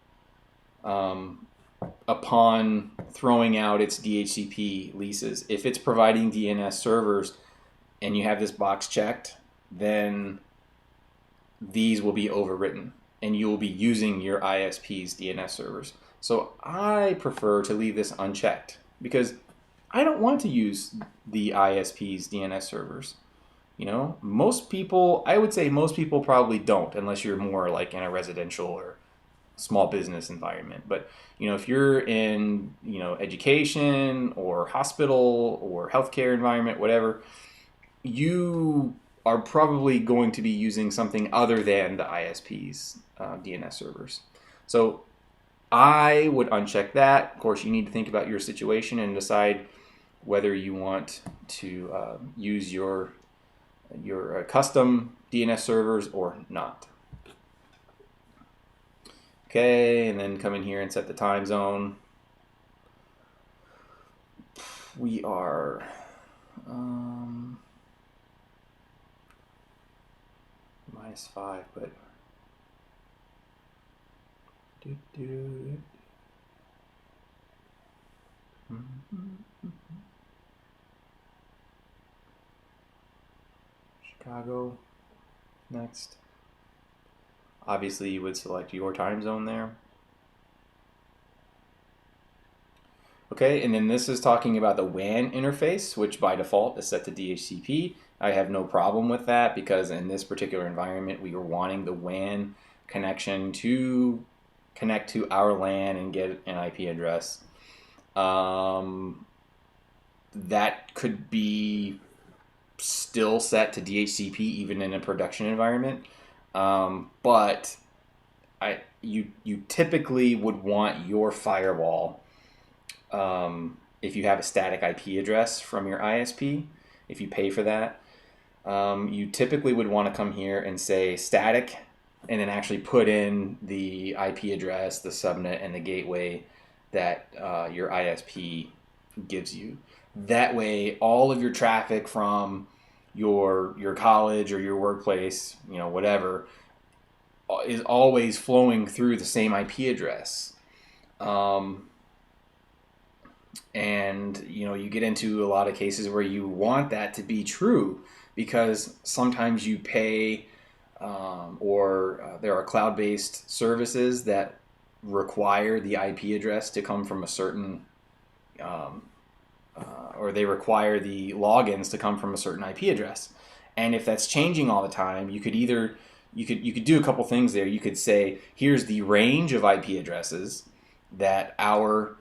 upon throwing out its DHCP leases, if it's providing DNS servers and you have this box checked, then these will be overwritten and you will be using your ISP's DNS servers. So I prefer to leave this unchecked because I don't want to use the ISP's DNS servers. Most people, I would say most people probably don't, unless you're more like in a residential or small business environment. But if you're in education or hospital or healthcare environment, whatever, you are probably going to be using something other than the ISP's DNS servers. So I would uncheck that. Of course, you need to think about your situation and decide whether you want to use your custom DNS servers or not. Okay, and then come in here and set the time zone. We are -5, but Chicago next. Obviously, you would select your time zone there. Okay, and then this is talking about the WAN interface, which by default is set to DHCP. I have no problem with that because in this particular environment, we are wanting the WAN connection to connect to our LAN and get an IP address. That could be still set to DHCP even in a production environment. But you typically would want your firewall if you have a static IP address from your ISP, if you pay for that, you typically would want to come here and say static, and then actually put in the IP address, the subnet, and the gateway that your ISP gives you. That way, all of your traffic from your college or your workplace, whatever, is always flowing through the same IP address. And you get into a lot of cases where you want that to be true, because sometimes you pay, or there are cloud-based services that require the IP address to come from a certain, or they require the logins to come from a certain IP address. And if that's changing all the time, you could either you could do a couple things there. You could say, here's the range of IP addresses that our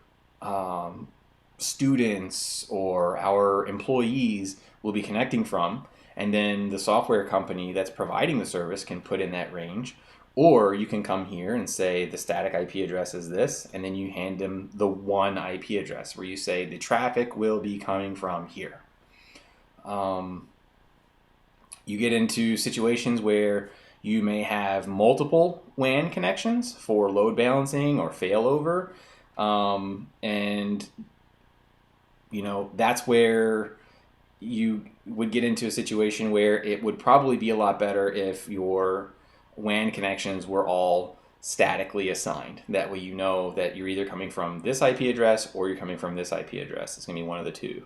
students or our employees will be connecting from, and then the software company that's providing the service can put in that range. Or you can come here and say the static IP address is this, and then you hand them the one IP address where you say the traffic will be coming from here. You get into situations where you may have multiple WAN connections for load balancing or failover, and that's where you would get into a situation where it would probably be a lot better if your WAN connections were all statically assigned. That way you know that you're either coming from this IP address or you're coming from this IP address. It's going to be one of the two.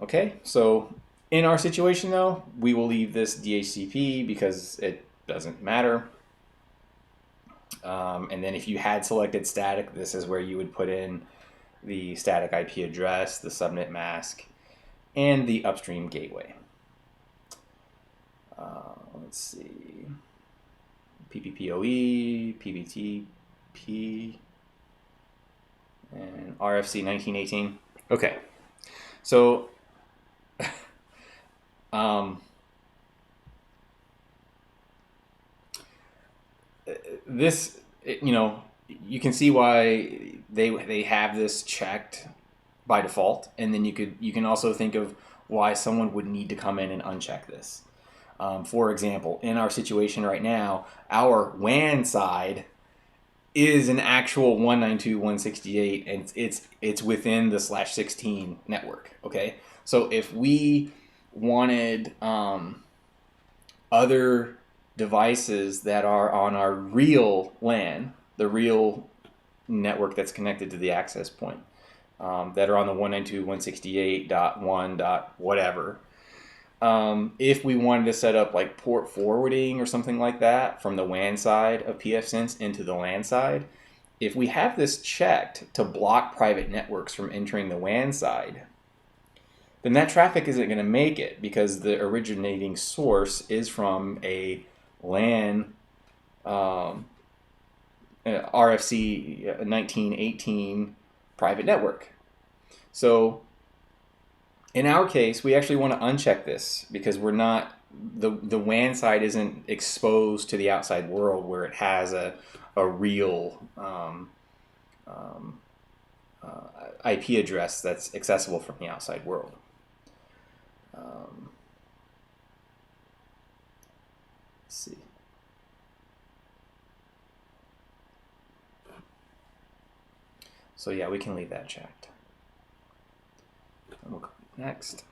Okay, so in our situation though, we will leave this DHCP because it doesn't matter. And then if you had selected static, this is where you would put in the static IP address, the subnet mask, and the upstream gateway. Let's see, PPPoE, PBTP, and RFC 1918. Okay, so this, you can see why they have this checked by default, and then you can also think of why someone would need to come in and uncheck this. For example, in our situation right now, our WAN side is an actual 192.168, and it's within the /16 network. Okay, so if we wanted other devices that are on our real LAN, the real network that's connected to the access point, that are on the 192.168.1. whatever. If we wanted to set up like port forwarding or something like that from the WAN side of pfSense into the LAN side, if we have this checked to block private networks from entering the WAN side, then that traffic isn't going to make it, because the originating source is from a LAN RFC 1918 private network. So in our case, we actually want to uncheck this because we're not, the WAN side isn't exposed to the outside world where it has a real IP address that's accessible from the outside world. Let's see. So yeah, we can leave that checked. We'll go next.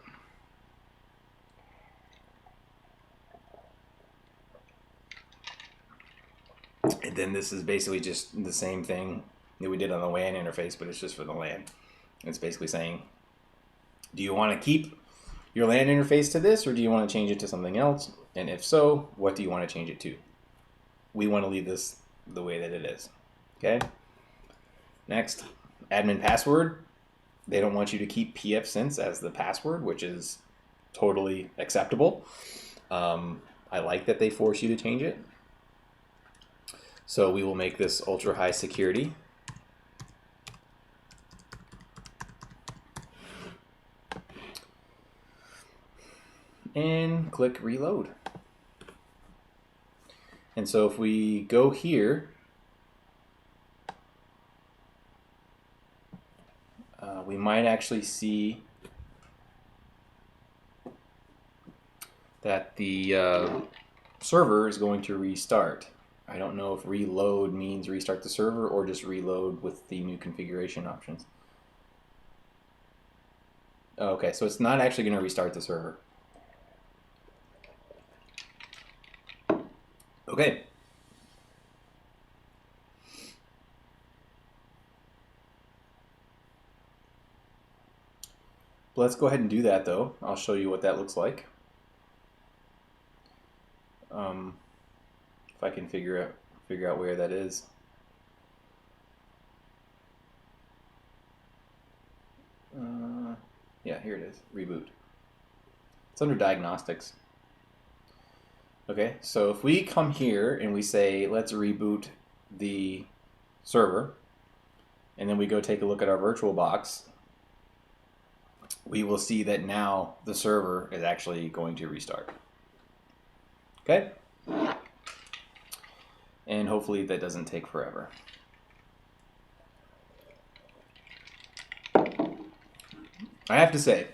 And then this is basically just the same thing that we did on the WAN interface, but it's just for the LAN. It's basically saying, do you want to keep your LAN interface to this, or do you want to change it to something else? And if so, what do you want to change it to? We want to leave this the way that it is. Okay? Next, admin password. They don't want you to keep pfSense as the password, which is totally acceptable. I like that they force you to change it. So we will make this ultra high security. And click reload. And so if we go here, we might actually see that the server is going to restart. I don't know if reload means restart the server or just reload with the new configuration options. Okay, so it's not actually going to restart the server. Okay. Let's go ahead and do that though. I'll show you what that looks like. If I can figure out where that is. Yeah, here it is. Reboot. It's under diagnostics. Okay, so if we come here and we say let's reboot the server, and then we go take a look at our VirtualBox, we will see that now the server is actually going to restart. Okay? And hopefully that doesn't take forever. I have to say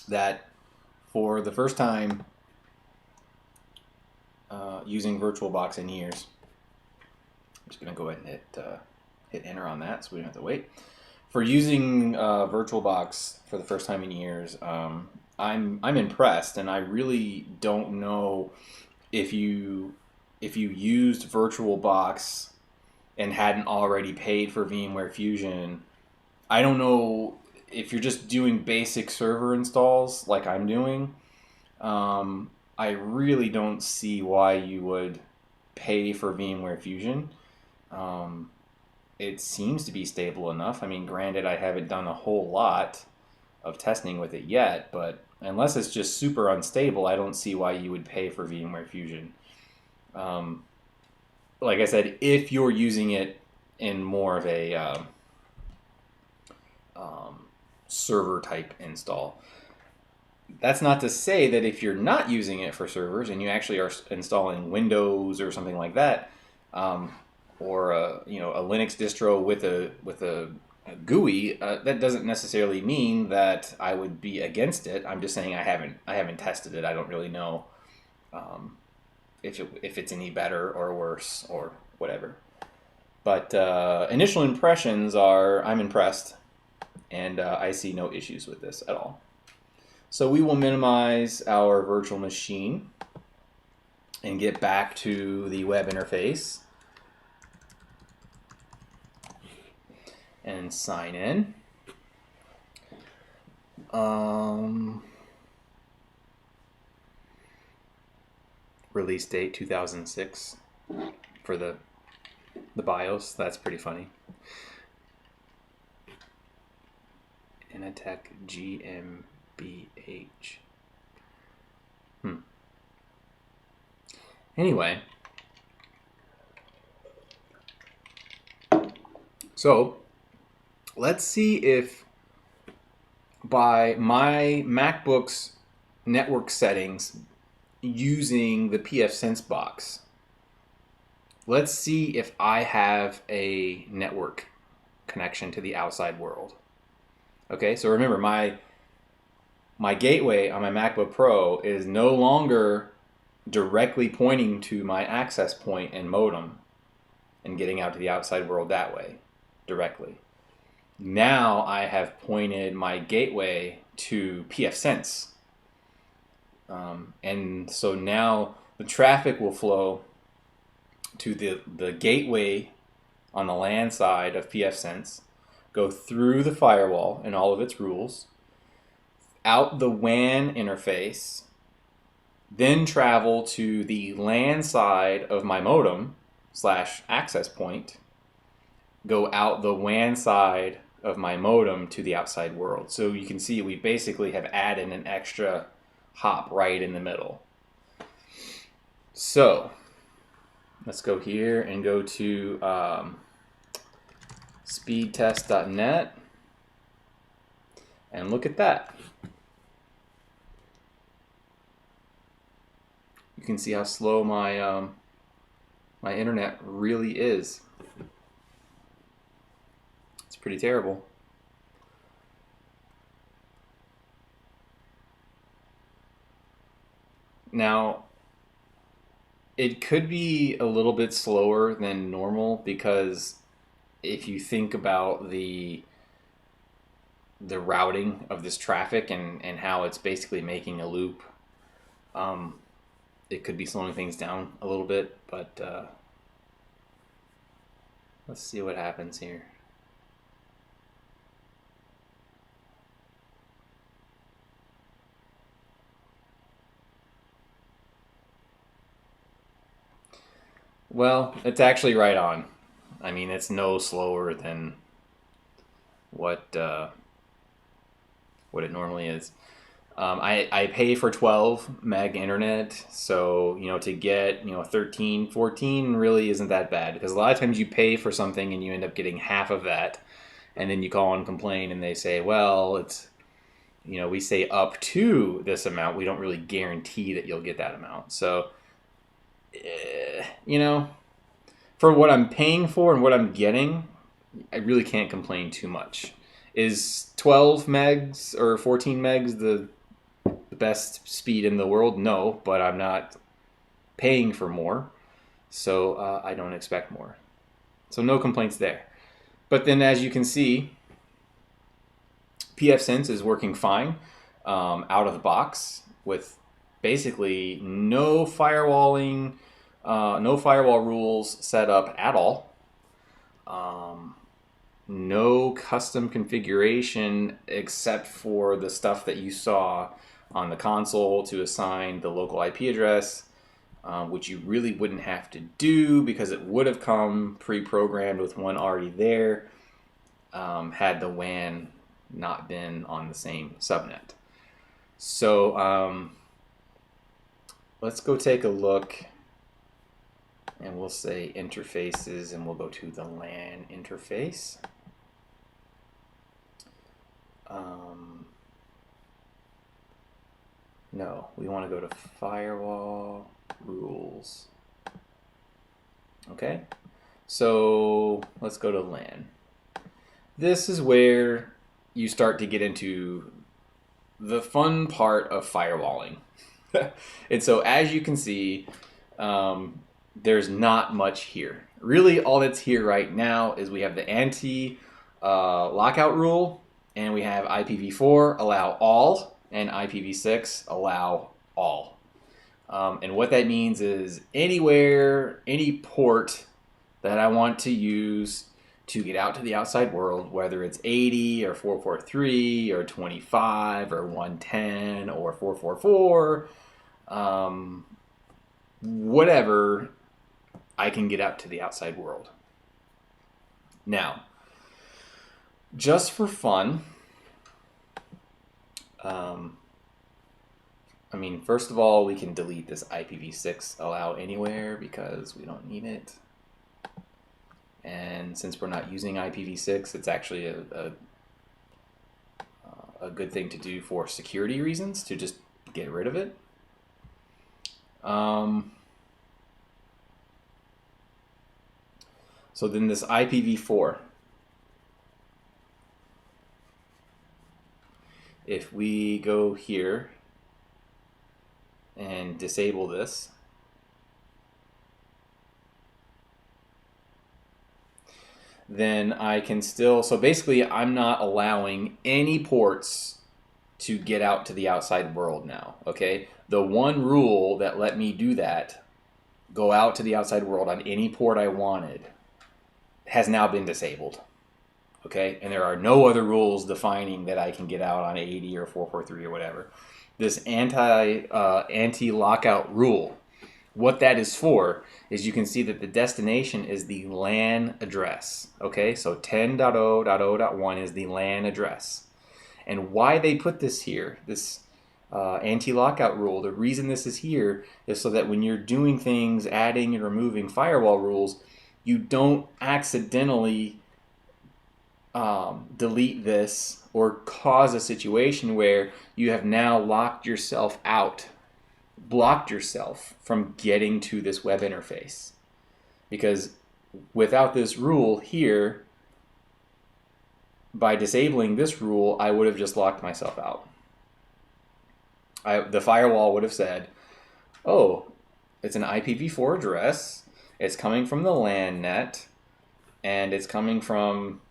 that for the first time using VirtualBox in years, I'm just going to go ahead and hit enter on that so we don't have to wait. For using VirtualBox for the first time in years, I'm impressed, and I really don't know if you used VirtualBox and hadn't already paid for VMware Fusion. I don't know if you're just doing basic server installs like I'm doing. I really don't see why you would pay for VMware Fusion. It seems to be stable enough. I mean, granted, I haven't done a whole lot of testing with it yet, but unless it's just super unstable, I don't see why you would pay for VMware Fusion. Like I said, if you're using it in more of a server type install. That's not to say that if you're not using it for servers and you actually are installing Windows or something like that, or a Linux distro with a GUI, that doesn't necessarily mean that I would be against it. I'm just saying I haven't tested it. I don't really know if it's any better or worse or whatever. But initial impressions are I'm impressed, and I see no issues with this at all. So we will minimize our virtual machine and get back to the web interface and sign in. Release date 2006 for the BIOS. That's pretty funny. Initech GmbH. Anyway, so let's see if by my MacBook's network settings using the pfSense box, let's see if I have a network connection to the outside world. Okay, so remember my gateway on my MacBook Pro is no longer directly pointing to my access point and modem and getting out to the outside world that way directly. Now I have pointed my gateway to pfSense. And so now the traffic will flow to the gateway on the LAN side of pfSense, go through the firewall and all of its rules, out the WAN interface, then travel to the LAN side of my modem / access point, go out the WAN side of my modem to the outside world. So you can see we basically have added an extra hop right in the middle. So let's go here and go to speedtest.net and look at that. You can see how slow my my internet really is. It's pretty terrible. Now, it could be a little bit slower than normal because if you think about the routing of this traffic and how it's basically making a loop, um, it could be slowing things down a little bit. But let's see what happens here. Well, it's actually right on. I mean, it's no slower than what what it normally is. I pay for 12 meg internet, so to get 13, 14 really isn't that bad because a lot of times you pay for something and you end up getting half of that, and then you call and complain and they say, well, it's we say up to this amount. We don't really guarantee that you'll get that amount. So you know, for what I'm paying for and what I'm getting, I really can't complain too much. Is 12 megs or 14 megs the best speed in the world? No, but I'm not paying for more, so I don't expect more. So no complaints there. But then, as you can see, pfSense is working fine out of the box with basically no firewalling, no firewall rules set up at all. No custom configuration except for the stuff that you saw on the console to assign the local IP address, which you really wouldn't have to do because it would have come pre-programmed with one already there had the WAN not been on the same subnet. So let's go take a look, and we'll say interfaces, and we'll go to the LAN interface. No, we want to go to firewall rules. Okay, so let's go to LAN. This is where you start to get into the fun part of firewalling. And so as you can see, there's not much here. Really, all that's here right now is we have the anti-lockout rule, and we have IPv4 allow all, and IPv6 allow all. And what that means is anywhere, any port that I want to use to get out to the outside world, whether it's 80 or 443 or 25 or 110 or 444, whatever, I can get out to the outside world. Now, just for fun, I mean, first of all, we can delete this IPv6 allow anywhere because we don't need it. And since we're not using IPv6, it's actually a good thing to do for security reasons, to just get rid of it. So then this IPv4, if we go here and disable this, then I can still, so basically I'm not allowing any ports to get out to the outside world now, okay? The one rule that let me do that, go out to the outside world on any port I wanted, has now been disabled, okay? And there are no other rules defining that I can get out on 80 or 443 or whatever. This anti-lockout rule, what that is for is you can see that the destination is the LAN address. Okay, so 10.0.0.1 is the LAN address. And why they put this here, this anti-lockout rule, the reason this is here is so that when you're doing things, adding and removing firewall rules, you don't accidentally delete this or cause a situation where you have now locked yourself out, blocked yourself from getting to this web interface. Because without this rule here, by disabling this rule, I would have just locked myself out. The firewall would have said, oh, it's an IPv4 address. It's coming from the LAN net, and it's coming from,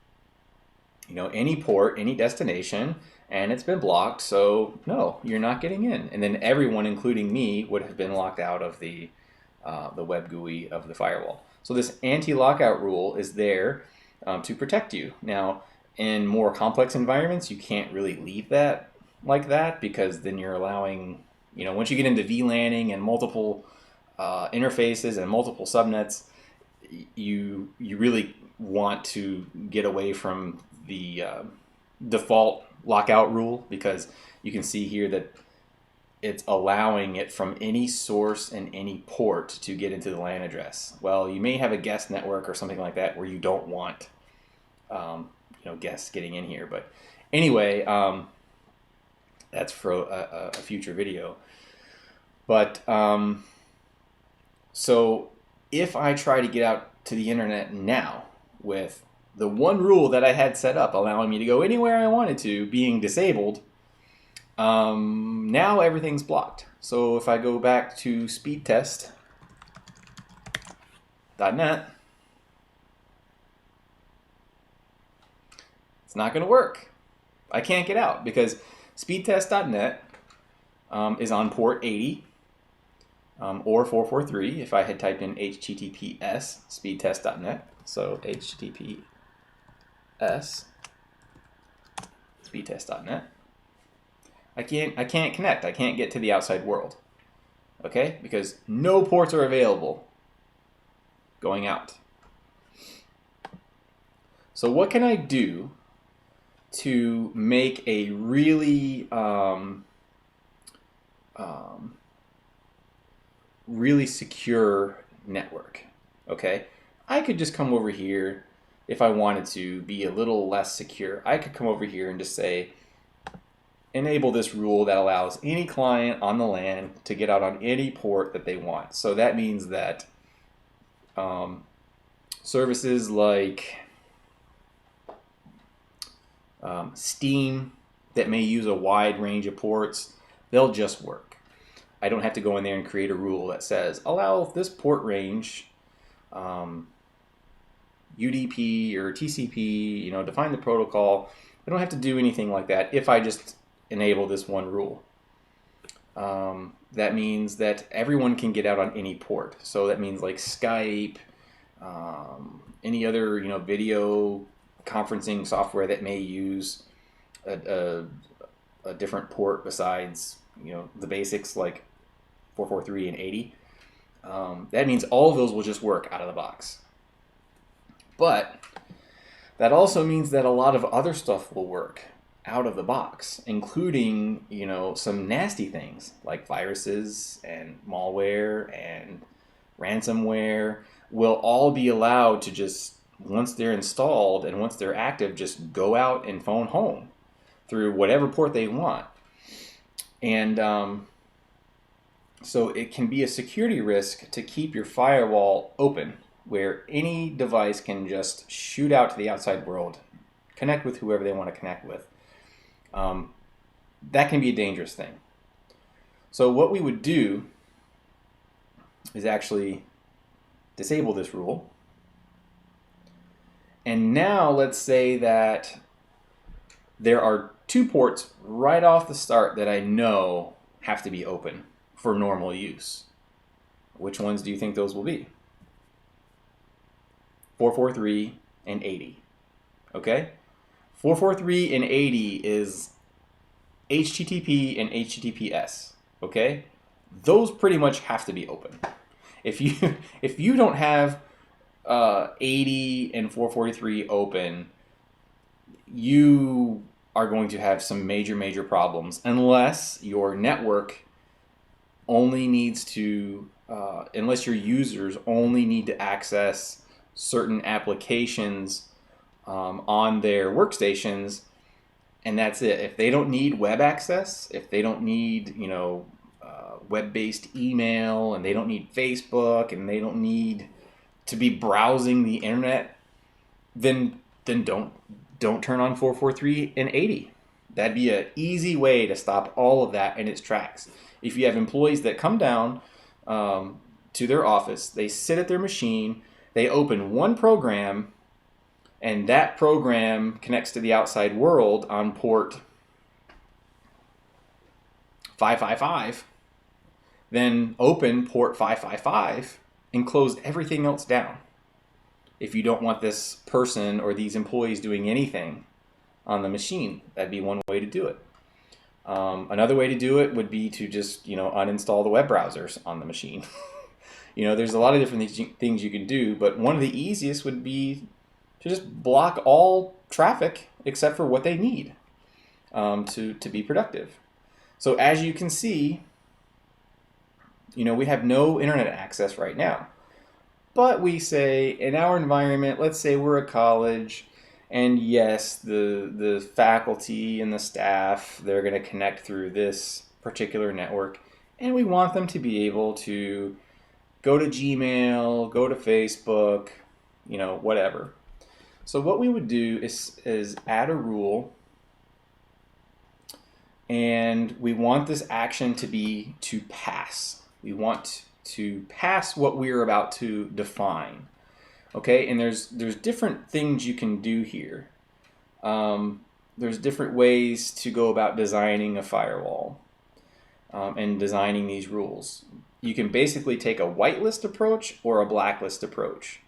you know, any port, any destination, and it's been blocked. So no, you're not getting in. And then everyone, including me, would have been locked out of the web GUI of the firewall. So this anti-lockout rule is there to protect you. Now, in more complex environments, you can't really leave that like that, because then you're allowing, you know, once you get into VLANing and multiple interfaces and multiple subnets, you really want to get away from the default lockout rule, because you can see here that it's allowing it from any source and any port to get into the LAN address. Well, you may have a guest network or something like that where you don't want you know, guests getting in here. But anyway, that's for a future video. But so if I try to get out to the internet now with the one rule that I had set up allowing me to go anywhere I wanted to being disabled, now everything's blocked. So if I go back to speedtest.net, it's not going to work. I can't get out because speedtest.net is on port 80 or 443 if I had typed in HTTPS speedtest.net. So HTTPS speedtest.net. I can't connect. I can't get to the outside world. Okay? Because no ports are available going out. So what can I do to make a really really secure network? Okay? I could just come over here if I wanted to be a little less secure. I could come over here and just say, enable this rule that allows any client on the LAN to get out on any port that they want. So that means that services like Steam that may use a wide range of ports, they'll just work. I don't have to go in there and create a rule that says allow this port range, UDP or TCP, you know, define the protocol. I don't have to do anything like that if I just enable this one rule. That means that everyone can get out on any port. So that means like Skype, any other, you know, video conferencing software that may use a different port besides, you know, the basics like 443 and 80. That means all of those will just work out of the box. But that also means that a lot of other stuff will work out of the box, including, you know, some nasty things like viruses and malware and ransomware will all be allowed to just, once they're installed and once they're active, just go out and phone home through whatever port they want. And so it can be a security risk to keep your firewall open, where any device can just shoot out to the outside world, connect with whoever they want to connect with. That can be a dangerous thing. So what we would do is actually disable this rule. And now let's say that there are 2 ports right off the start that I know have to be open for normal use. Which ones do you think those will be? 443 and 80. Okay? 443 and 80 is HTTP and HTTPS. Okay? Those pretty much have to be open. If you don't have 80 and 443 open, you are going to have some major problems unless your network only needs to, unless your users only need to access certain applications on their workstations, and that's it. If they don't need web access, if they don't need, you know, web-based email, and they don't need Facebook, and they don't need to be browsing the internet, then don't turn on 443 and 80. That'd be an easy way to stop all of that in its tracks. If you have employees that come down to their office. They sit at their machine. They open one program, and that program connects to the outside world on port 555. Then open port 555 and close everything else down. If you don't want this person or these employees doing anything on the machine, that'd be one way to do it. Another way to do it would be to just, uninstall the web browsers on the machine. There's a lot of different things you can do, but one of the easiest would be to just block all traffic except for what they need to be productive. So as you can see, we have no internet access right now. But we say in our environment, let's say we're a college, and yes, the faculty and the staff, they're going to connect through this particular network, and we want them to be able to go to Gmail, go to Facebook, whatever. So what we would do is add a rule, and we want this action to be to pass. We want to pass what we're about to define. Okay, and there's different things you can do here. There's different ways to go about designing a firewall and designing these rules. You can basically take a whitelist approach or a blacklist approach.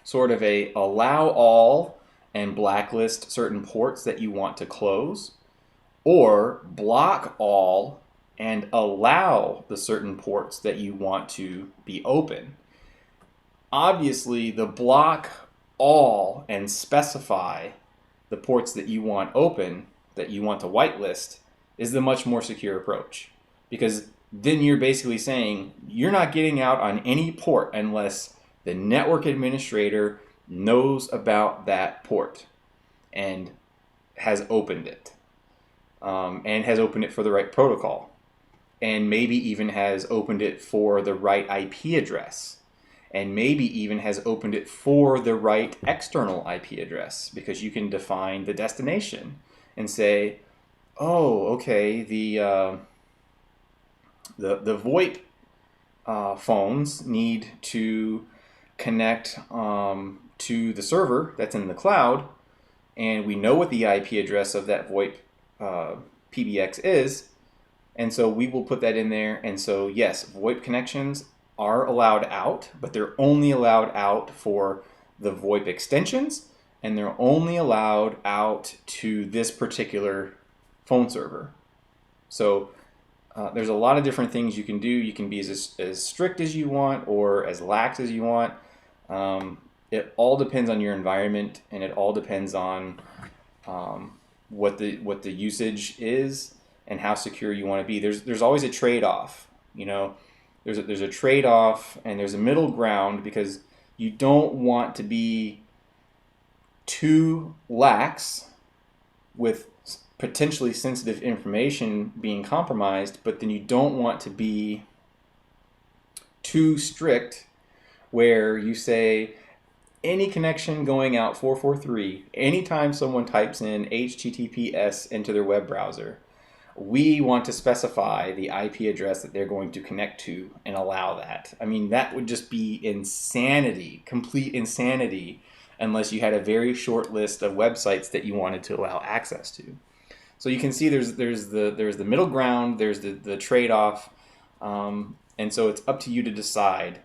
Sort of a allow all and blacklist certain ports that you want to close, or block all and allow the certain ports that you want to be open. Obviously, the block all and specify the ports that you want open, that you want to whitelist, is the much more secure approach. Because then you're basically saying you're not getting out on any port unless the network administrator knows about that port and has opened it. And has opened it for the right protocol. And maybe even has opened it for the right IP address. And maybe even has opened it for the right external IP address, because you can define the destination and say, oh, okay, the VoIP phones need to connect to the server that's in the cloud, and we know what the IP address of that VoIP PBX is, and so we will put that in there. And so yes, VoIP connections are allowed out, but they're only allowed out for the VoIP extensions, and they're only allowed out to this particular phone server. So there's a lot of different things you can do. You can be as strict as you want or as lax as you want. It all depends on your environment, and it all depends on what the usage is and how secure you want to be. There's always a trade-off. There's a trade-off, and there's a middle ground, because you don't want to be too lax with potentially sensitive information being compromised, but then you don't want to be too strict where you say any connection going out 443, anytime someone types in HTTPS into their web browser, we want to specify the IP address that they're going to connect to and allow that. I mean, that would just be insanity, complete insanity, unless you had a very short list of websites that you wanted to allow access to. So you can see there's the middle ground, there's the trade-off, and so it's up to you to decide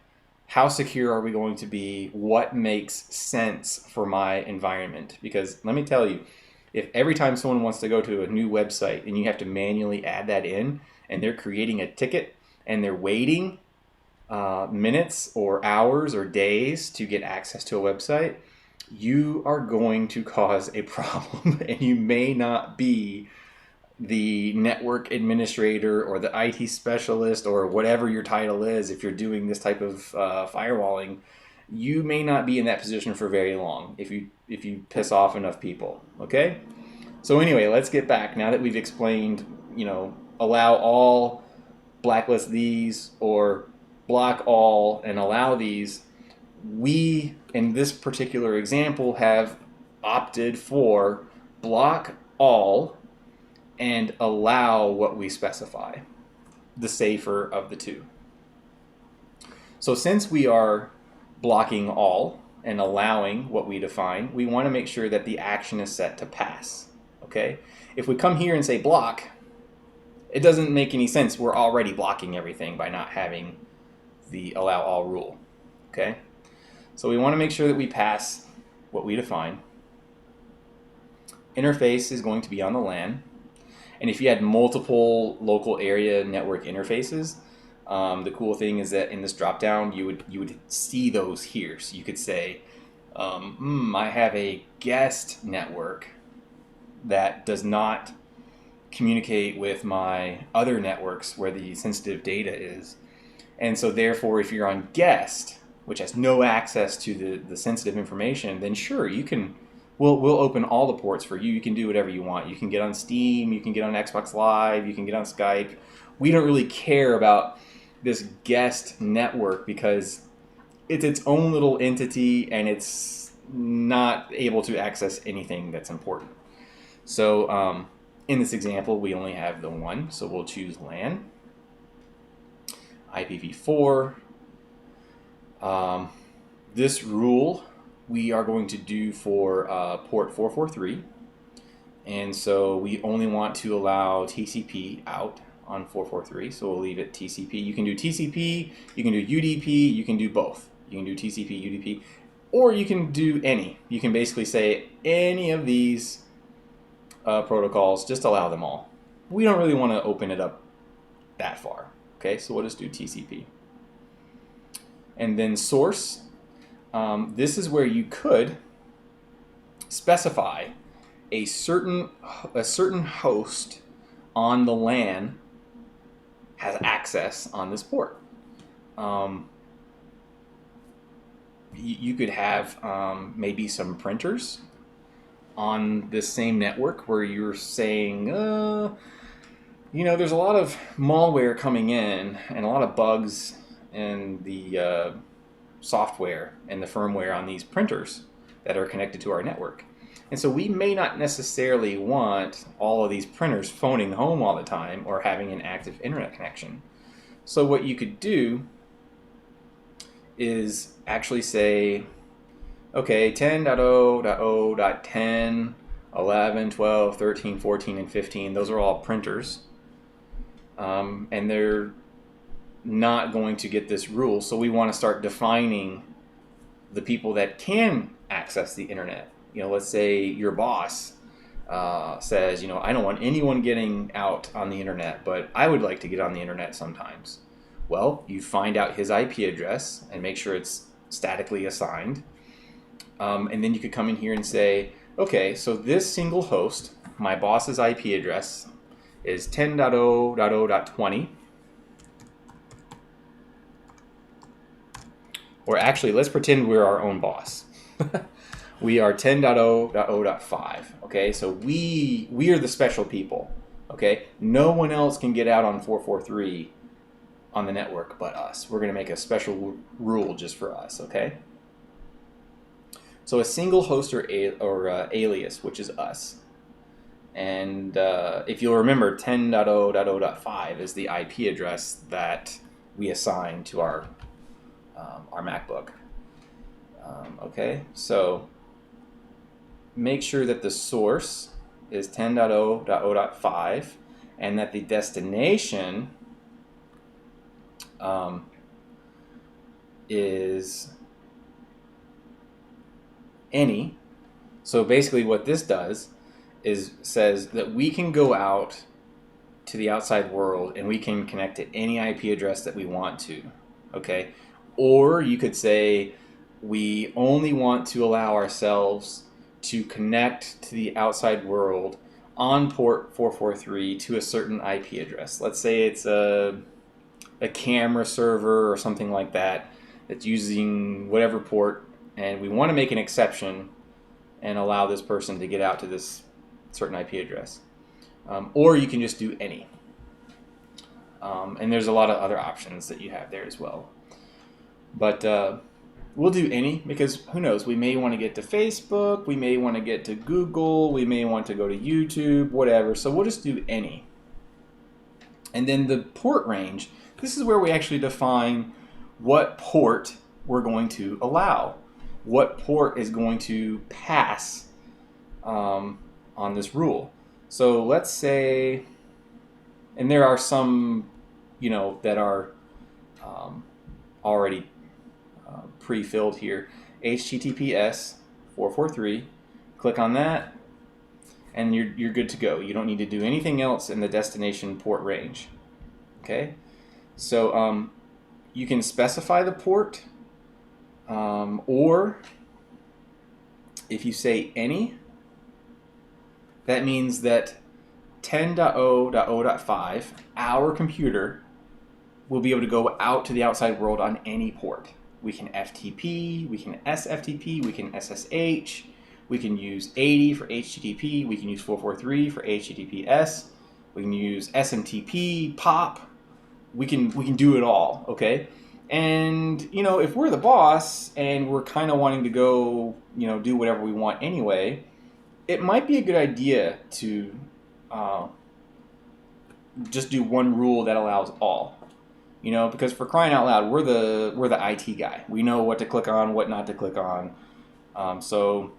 how secure are we going to be, what makes sense for my environment. Because let me tell you, if every time someone wants to go to a new website and you have to manually add that in, and they're creating a ticket and they're waiting minutes or hours or days to get access to a website, you are going to cause a problem, and you may not be the network administrator or the IT specialist or whatever your title is. If you're doing this type of firewalling, you may not be in that position for very long if you piss off enough people. Okay? So anyway, let's get back. Now that we've explained, allow all, blacklist these, or block all and allow these, we, in this particular example, have opted for block all and allow what we specify, the safer of the two. So since we are blocking all and allowing what we define, we want to make sure that the action is set to pass. Okay? If we come here and say block, it doesn't make any sense. We're already blocking everything by not having the allow all rule. Okay? So we want to make sure that we pass what we define. Interface is going to be on the LAN. And if you had multiple local area network interfaces, the cool thing is that in this dropdown, you would see those here. So you could say, I have a guest network that does not communicate with my other networks where the sensitive data is. And so therefore, if you're on guest, which has no access to the sensitive information, then sure, you can. We'll open all the ports for you. You can do whatever you want. You can get on Steam, you can get on Xbox Live, you can get on Skype. We don't really care about this guest network because it's its own little entity and it's not able to access anything that's important. So in this example, we only have the one, so we'll choose LAN, IPv4. This rule we are going to do for port 443, and so we only want to allow TCP out on 443, so we'll leave it TCP. You can do TCP, you can do UDP, you can do both. You can do TCP, UDP, or you can do any. You can basically say any of these protocols, just allow them all. We don't really want to open it up that far. Okay, so we'll just do TCP. And then source. This is where you could specify a certain host on the LAN has access on this port. You could have maybe some printers on this same network where you're saying, there's a lot of malware coming in and a lot of bugs in the software and the firmware on these printers that are connected to our network. And so we may not necessarily want all of these printers phoning home all the time or having an active internet connection. So what you could do is actually say, okay, 10.0.0.10, 11, 12, 13, 14, and 15, those are all printers. And they're not going to get this rule, so we want to start defining the people that can access the internet. Let's say your boss says, I don't want anyone getting out on the internet, but I would like to get on the internet sometimes. Well, you find out his IP address and make sure it's statically assigned. And then you could come in here and say, okay, so this single host, my boss's IP address is 10.0.0.20. Or actually, let's pretend we're our own boss. We are 10.0.0.5. Okay, so we are the special people. Okay, no one else can get out on 443 on the network but us. We're going to make a special rule just for us. Okay. So a single host or alias, which is us. And if you'll remember, 10.0.0.5 is the IP address that we assign to our MacBook. Okay, so make sure that the source is 10.0.0.5 and that the destination is any. So basically what this does is says that we can go out to the outside world and we can connect to any IP address that we want to. Okay, or you could say we only want to allow ourselves to connect to the outside world on port 443 to a certain IP address. Let's say it's a camera server or something like that that's using whatever port, and we want to make an exception and allow this person to get out to this certain IP address. Or you can just do any. And there's a lot of other options that you have there as well. But we'll do any because who knows, we may want to get to Facebook, we may want to get to Google, we may want to go to YouTube, whatever. So we'll just do any. And then the port range, this is where we actually define what port we're going to allow, what port is going to pass on this rule. So let's say, and there are some, that are already pre-filled here. HTTPS 443. Click on that, and you're good to go. You don't need to do anything else in the destination port range. Okay, so you can specify the port, or if you say any, that means that 10.0.0.5, our computer, will be able to go out to the outside world on any port. We can FTP, we can SFTP, we can SSH, we can use 80 for HTTP, we can use 443 for HTTPS, we can use SMTP, POP, we can do it all, okay? And, if we're the boss and we're kind of wanting to go, do whatever we want anyway, it might be a good idea to just do one rule that allows all. Because for crying out loud, we're the IT guy. We know what to click on, what not to click on. So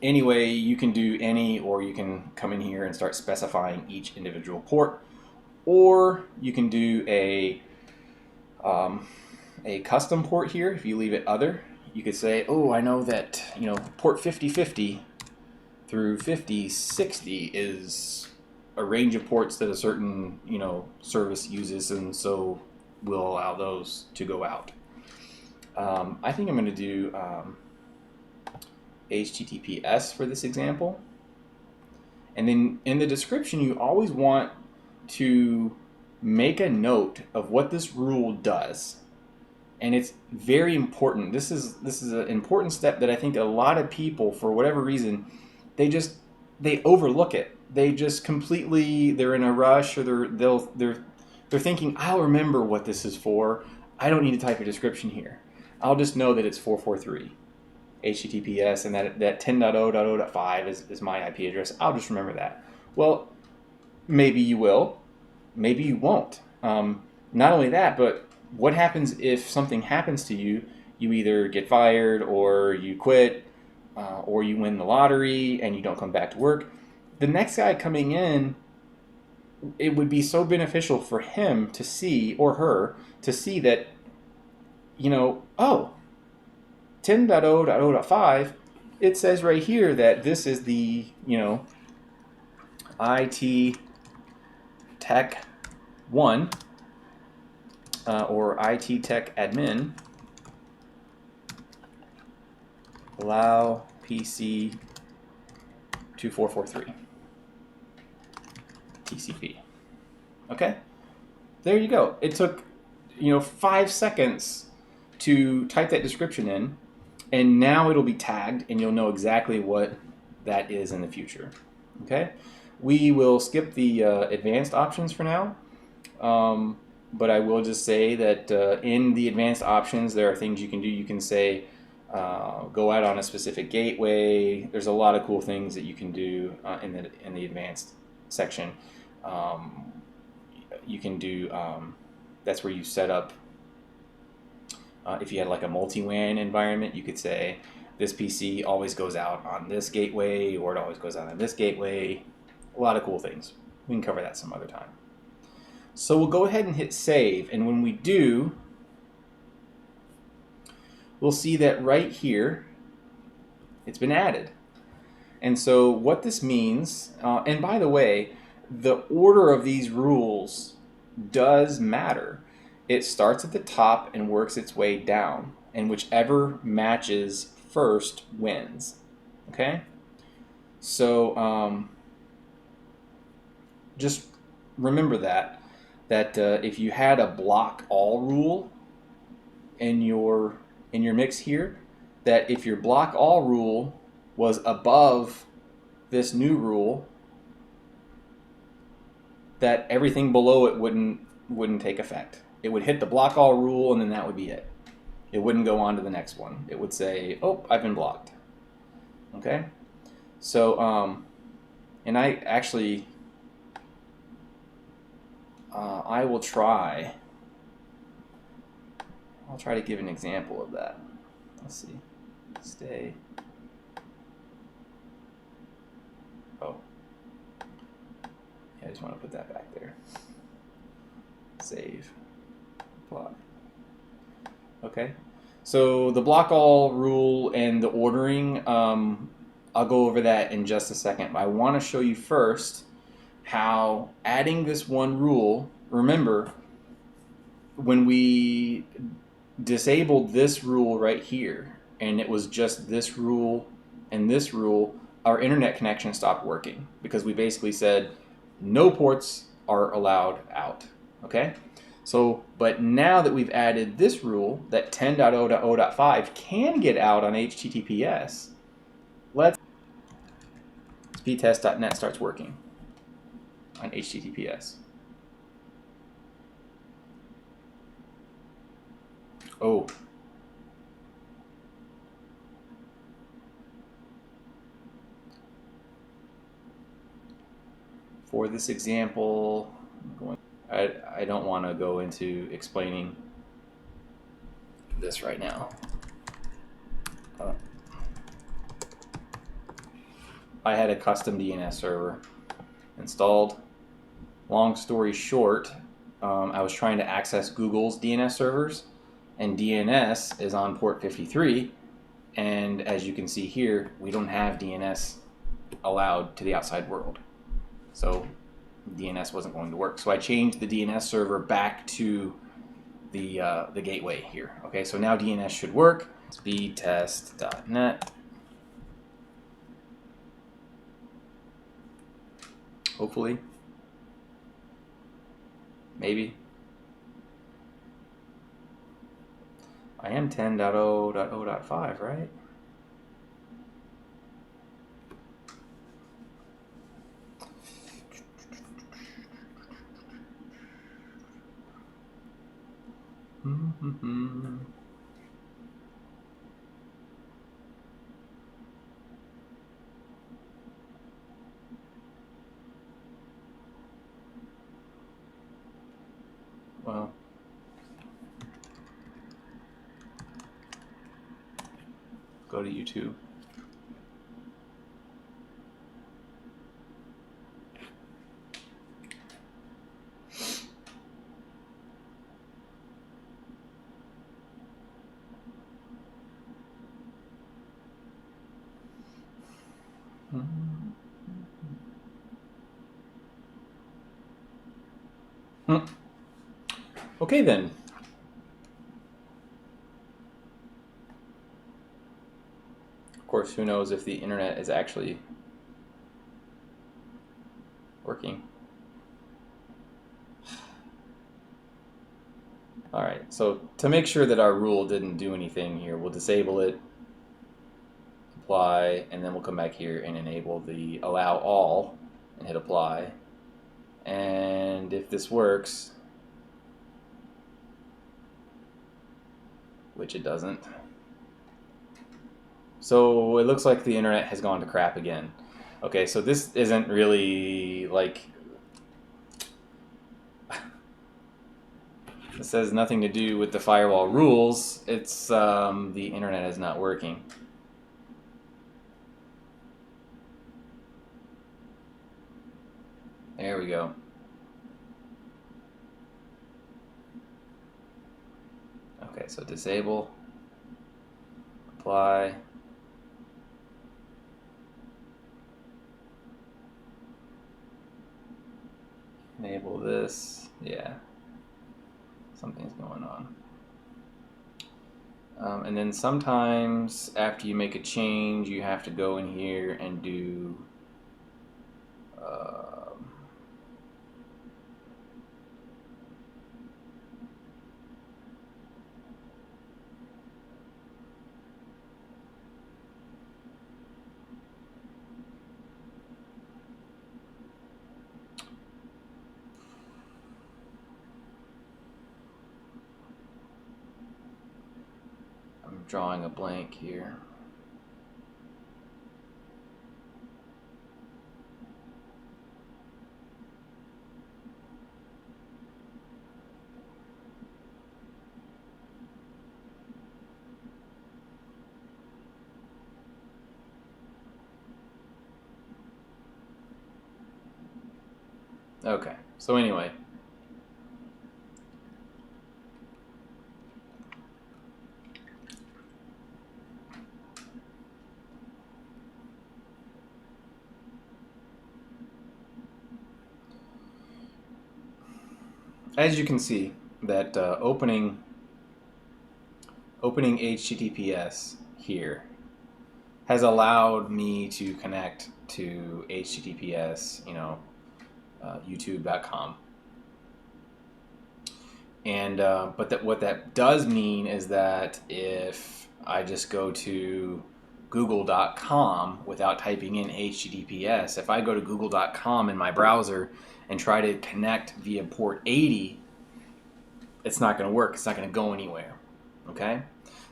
anyway, you can do any, or you can come in here and start specifying each individual port, or you can do a custom port here. If you leave it other, you could say, oh, I know that port 5050 through 5060 is a range of ports that a certain service uses, and so we'll allow those to go out. I think I'm going to do HTTPS for this example, and then in the description you always want to make a note of what this rule does, and it's very important. This is an important step that I think a lot of people, for whatever reason, they overlook it. They just completely, they're in a rush, or they're thinking, I'll remember what this is for. I don't need to type a description here. I'll just know that it's 443 HTTPS, and that 10.0.0.5 is my IP address. I'll just remember that. Well, maybe you will, maybe you won't. Not only that, but what happens if something happens to you? You either get fired, or you quit, or you win the lottery and you don't come back to work. The next guy coming in, it would be so beneficial for him to see, or her, to see that, oh, 10.0.0.5, it says right here that this is the, IT Tech 1, or IT Tech Admin, allow PC 2443 TCP. Okay, there you go. It took 5 seconds to type that description in, and now it'll be tagged, and you'll know exactly what that is in the future. Okay, we will skip the advanced options for now, but I will just say that in the advanced options there are things you can do. You can say go out on a specific gateway. There's a lot of cool things that you can do in the advanced section. You can do that's where you set up. If you had like a multi-WAN environment, you could say this PC always goes out on this gateway, or it always goes out on this gateway. A lot of cool things. We can cover that some other time. So we'll go ahead and hit save, and when we do, we'll see that right here it's been added. And so what this means, and by the way, the order of these rules does matter. It starts at the top and works its way down, and whichever matches first wins. Okay? So just remember that if you had a block all rule in your mix here, that if your block all rule was above this new rule, that everything below it wouldn't take effect. It would hit the block all rule, and then that would be it. It wouldn't go on to the next one. It would say, oh, I've been blocked. Okay? So, and I actually, I will try I'll try to give an example of that. Let's see. Stay. Oh. Yeah, I just want to put that back there. Save. Apply. Okay. So the block all rule and the ordering, I'll go over that in just a second. I want to show you first how adding this one rule, remember, when we disabled this rule right here, and it was just this rule and this rule, our internet connection stopped working because we basically said no ports are allowed out. Okay? So, but now that we've added this rule that 10.0.0.5 can get out on HTTPS, let's speedtest.net starts working on HTTPS. Oh. For this example, I don't want to go into explaining this right now. I had a custom DNS server installed. Long story short, I was trying to access Google's DNS servers, and DNS is on port 53, and as you can see here, we don't have DNS allowed to the outside world. So DNS wasn't going to work. So I changed the DNS server back to the gateway here. Okay, so now DNS should work. Speedtest.net. Hopefully. Maybe. I am 10.0.0.5, right? Well, go to YouTube. Okay then. Of course, who knows if the internet is actually working. Alright, so to make sure that our rule didn't do anything here, we'll disable it, apply, and then we'll come back here and enable the allow all and hit apply. And if this works, which it doesn't, so it looks like the internet has gone to crap again. Okay, so this isn't really like, this has nothing to do with the firewall rules. It's the internet is not working. There we go. Okay, so disable, apply, enable this. Yeah, something's going on. And then sometimes after you make a change, you have to go in here and do I'm drawing a blank here. Okay, so anyway. As you can see, that opening HTTPS here has allowed me to connect to HTTPS, YouTube.com. And but what that does mean is that if I just go to google.com without typing in HTTPS, if I go to google.com in my browser and try to connect via port 80, it's not going to work. It's not going to go anywhere. Okay?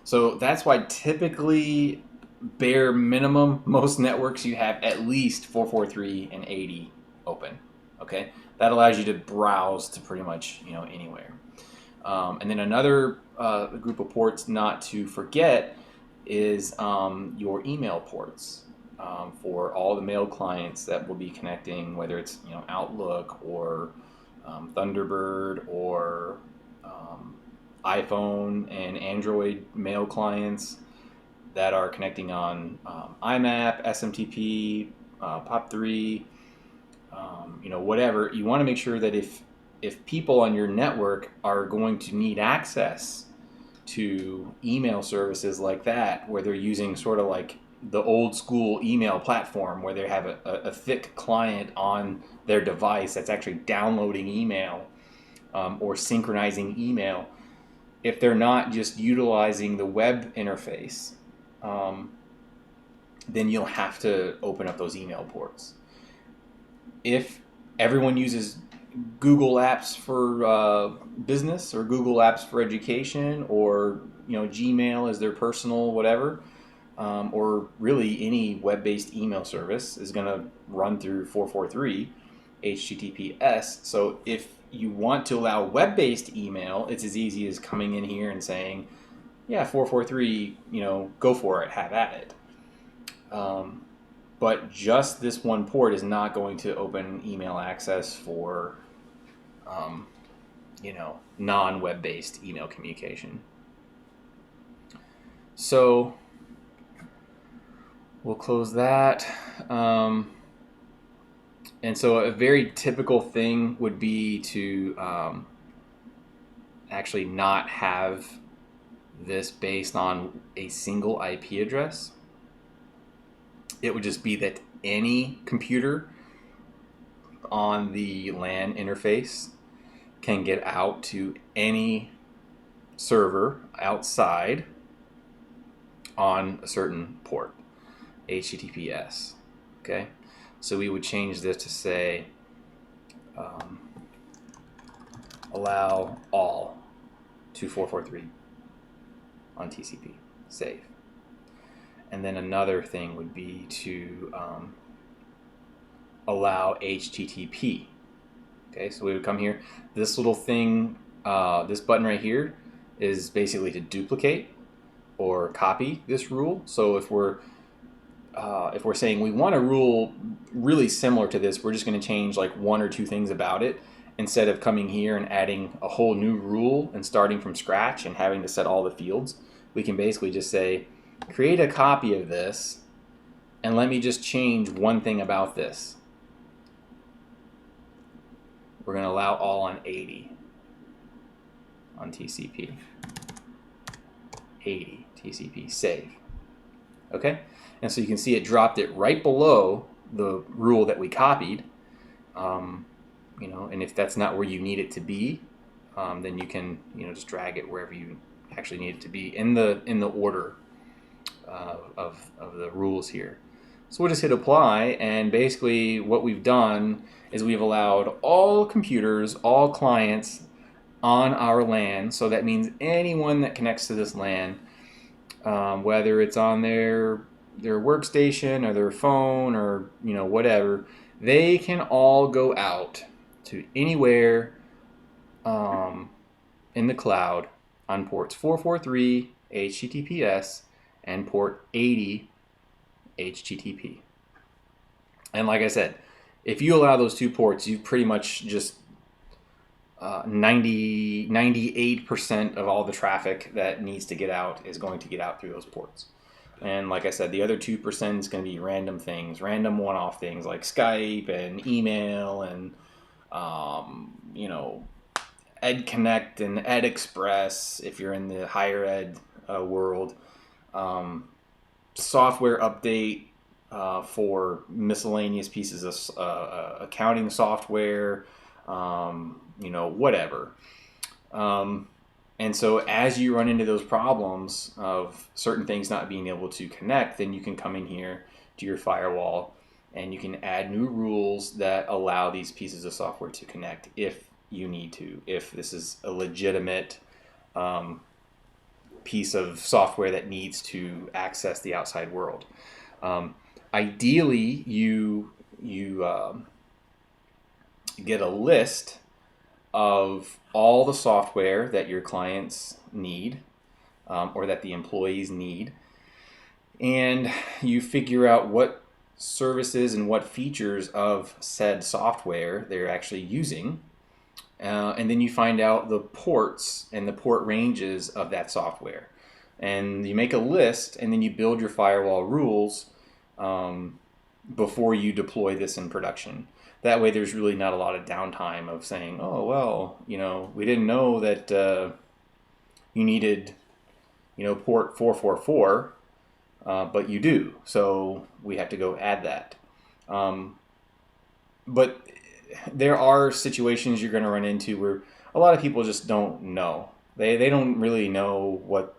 So that's why typically, bare minimum, most networks you have at least 443 and 80 open. Okay? That allows you to browse to pretty much anywhere. And then another group of ports not to forget is your email ports for all the mail clients that will be connecting, whether it's Outlook or Thunderbird or iPhone and Android mail clients that are connecting on IMAP, SMTP, POP3, whatever. You want to make sure that if people on your network are going to need access to email services like that, where they're using sort of like the old school email platform where they have a thick client on their device that's actually downloading email or synchronizing email, if they're not just utilizing the web interface, then you'll have to open up those email ports. If everyone uses Google Apps for business or Google Apps for education, or Gmail is their personal whatever, or really any web-based email service is going to run through 443 HTTPS. So if you want to allow web-based email, it's as easy as coming in here and saying, yeah, 443, go for it, have at it. But just this one port is not going to open email access for non-web-based email communication. So we'll close that. And so a very typical thing would be to actually not have this based on a single IP address. It would just be that any computer on the LAN interface can get out to any server outside on a certain port, HTTPS. Okay, so we would change this to say allow all to 443 on TCP, save. And then another thing would be to allow HTTP. Okay, so we would come here. This little thing, this button right here, is basically to duplicate or copy this rule. So if we're saying we want a rule really similar to this, we're just going to change like one or two things about it instead of coming here and adding a whole new rule and starting from scratch and having to set all the fields. We can basically just say, create a copy of this and let me just change one thing about this. We're going to allow all on 80 on TCP. 80 TCP, save. Okay? And so you can see it dropped it right below the rule that we copied. And if that's not where you need it to be, then you can just drag it wherever you actually need it to be in the order of the rules here. So we'll just hit apply, and basically what we've done is we've allowed all computers, all clients on our LAN. So that means anyone that connects to this LAN, whether it's on their workstation or their phone or whatever, they can all go out to anywhere in the cloud on ports 443 HTTPS and port 80 HTTP. And like I said, if you allow those 2 ports, you've pretty much just 98% of all the traffic that needs to get out is going to get out through those ports. And like I said, the other 2% is going to be random things, random one-off things like Skype and email and, you know, EdConnect and EdExpress if you're in the higher ed world. Software update for miscellaneous pieces of accounting software, you know, whatever. And so as you run into those problems of certain things not being able to connect, then you can come in here to your firewall and you can add new rules that allow these pieces of software to connect if you need to, if this is a legitimate piece of software that needs to access the outside world. Ideally, you get a list of all the software that your clients need or that the employees need, and you figure out what services and what features of said software they're actually using, and then you find out the ports and the port ranges of that software, and you make a list, and then you build your firewall rules before you deploy this in production. That way there's really not a lot of downtime of saying, oh, well, you know, we didn't know that you needed, you know, port 444, but you do. So we have to go add that. But there are situations you're going to run into where a lot of people just don't know. They don't really know what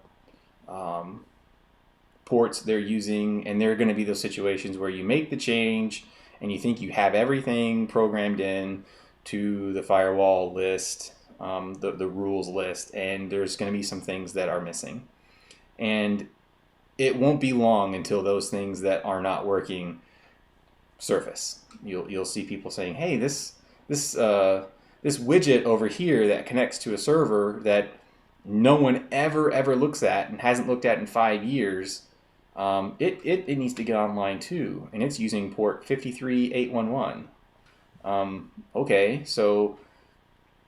ports they're using, and there are going to be those situations where you make the change and you think you have everything programmed in to the firewall list, the rules list, and there's going to be some things that are missing. And it won't be long until those things that are not working surface. You'll see people saying, "Hey, this widget over here that connects to a server that no one ever looks at and hasn't looked at in 5 years." It needs to get online too, and it's using port 53811. Okay, so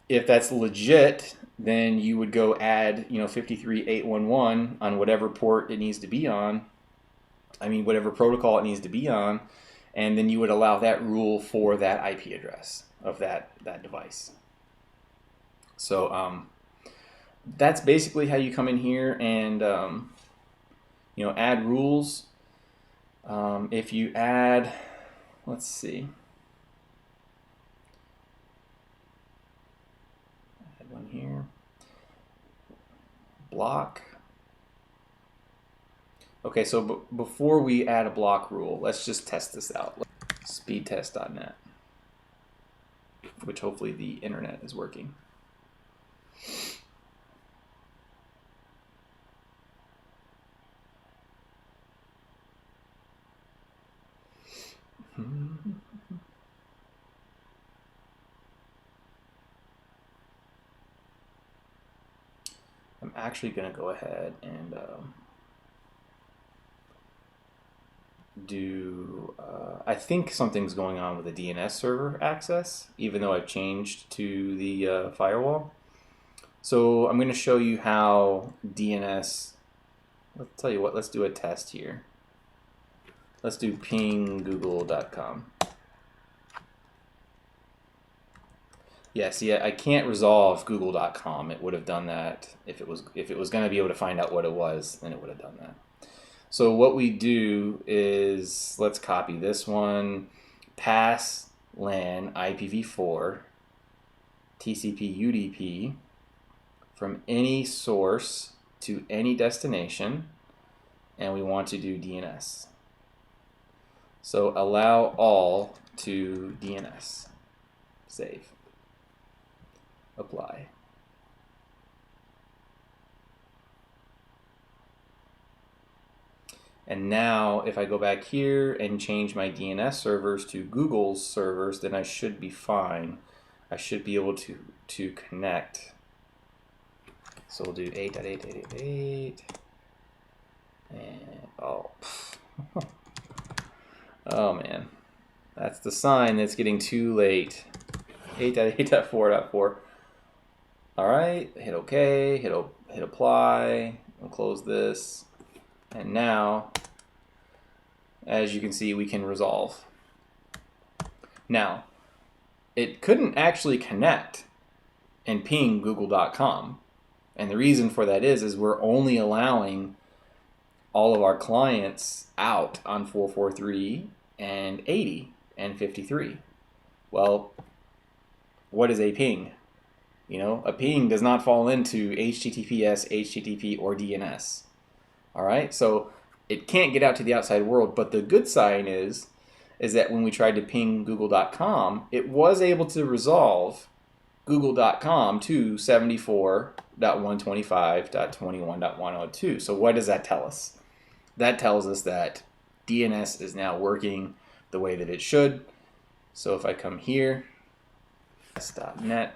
if that's legit, then you would go add, you know, 53811 on whatever port it needs to be on. I mean, whatever protocol it needs to be on, and then you would allow that rule for that IP address of that device. So that's basically how you come in here and you know, add rules. If you add, let's see, add one here, block. Okay, so before we add a block rule, let's just test this out. Speedtest.net, which hopefully the internet is working. I'm actually going to go ahead and do, I think something's going on with the DNS server access, even though I've changed to the firewall. So I'm going to show you how DNS, let's tell you what, let's do a test here. Let's do pinggoogle.com. Yeah, see, I can't resolve google.com. It would have done that if it was going to be able to find out what it was, then it would have done that. So what we do is, let's copy this one, pass LAN IPv4 TCP UDP from any source to any destination, and we want to do DNS. So allow all to DNS. Save. Apply. And now if I go back here and change my DNS servers to Google's servers, then I should be fine. I should be able to connect. So we'll do 8.8.8.8. And oh. Oh man. That's the sign that's getting too late. 8.8.4.4. All right, hit OK, hit apply, we'll close this. And now, as you can see, we can resolve. Now, it couldn't actually connect and ping google.com. And the reason for that is we're only allowing all of our clients out on 443 and 80 and 53. Well, what is a ping? You know, a ping does not fall into HTTPS, HTTP, or DNS. All right, so it can't get out to the outside world. But the good sign is that when we tried to ping google.com, it was able to resolve google.com to 74.125.21.102. So what does that tell us? That tells us that DNS is now working the way that it should. So if I come here, .net,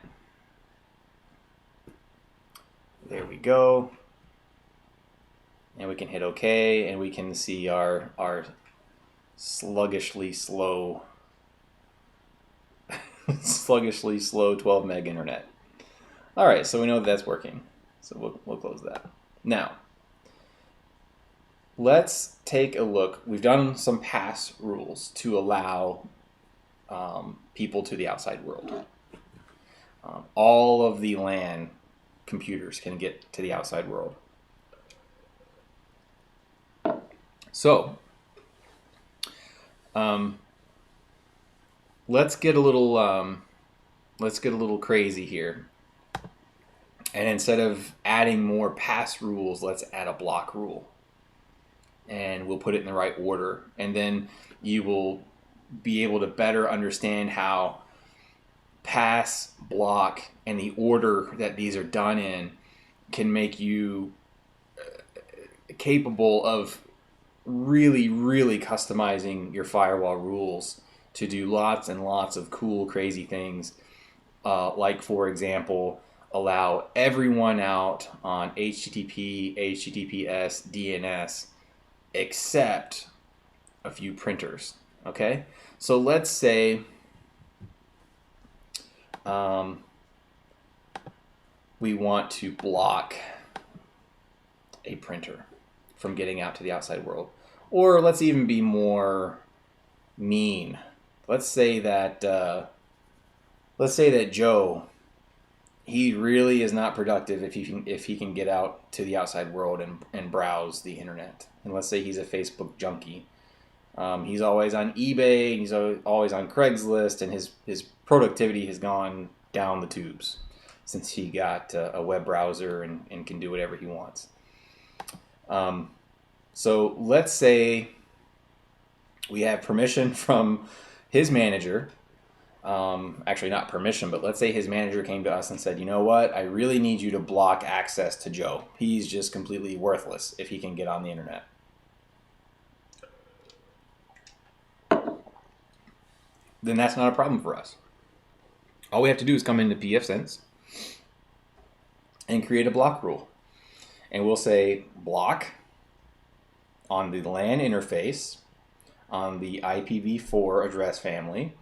there we go. And we can hit OK, and we can see our sluggishly slow 12 meg internet. All right, so we know that that's working. So we'll close that. Now, let's take a look. We've done some pass rules to allow people to the outside world. All of the LAN computers can get to the outside world. So, let's get a little crazy here. And instead of adding more pass rules, let's add a block rule. And we'll put it in the right order. And then you will be able to better understand how pass, block, and the order that these are done in can make you capable of really, really customizing your firewall rules to do lots and lots of cool, crazy things. Like, for example, allow everyone out on HTTP, HTTPS, DNS, except a few printers. Okay? So let's say we want to block a printer from getting out to the outside world. Or let's even be more mean. Let's say that Joe, he really is not productive if he can get out to the outside world and browse the internet. And let's say he's a Facebook junkie. He's always on eBay, and he's always on Craigslist, and his productivity has gone down the tubes since he got a web browser and can do whatever he wants. So let's say we have permission from his manager. Actually, not permission, but let's say his manager came to us and said, you know what, I really need you to block access to Joe. He's just completely worthless if he can get on the internet. Then that's not a problem for us. All we have to do is come into pfSense and create a block rule. And we'll say block on the LAN interface, on the IPv4 address family,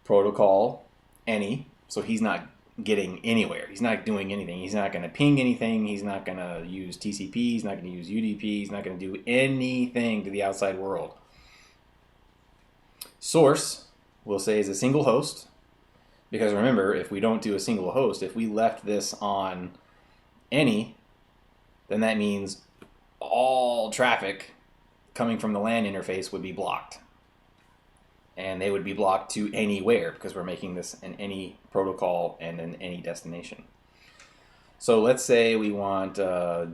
protocol any, so he's not getting anywhere. He's not doing anything. He's not going to ping anything. He's not going to use TCP. He's not going to use UDP. He's not going to do anything to the outside world. Source, we'll say, is a single host, because remember, if we don't do a single host, if we left this on any, then that means all traffic coming from the LAN interface would be blocked. And they would be blocked to anywhere, because we're making this an any protocol and an any destination. So let's say we want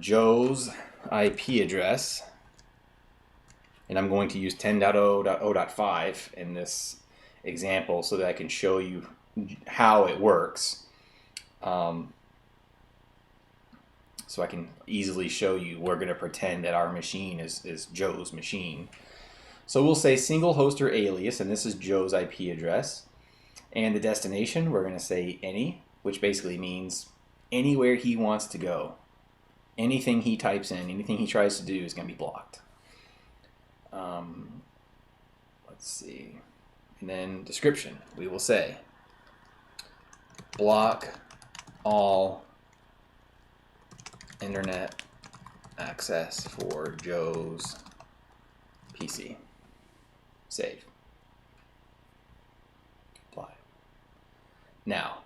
Joe's IP address, and I'm going to use 10.0.0.5 in this example so that I can show you how it works. So I can easily show you, we're going to pretend that our machine is Joe's machine. So we'll say single host or alias, and this is Joe's IP address. And the destination, we're going to say any, which basically means anywhere he wants to go. Anything he types in, anything he tries to do is going to be blocked. Let's see. And then description, we will say block all internet access for Joe's PC. Save. Apply. Now,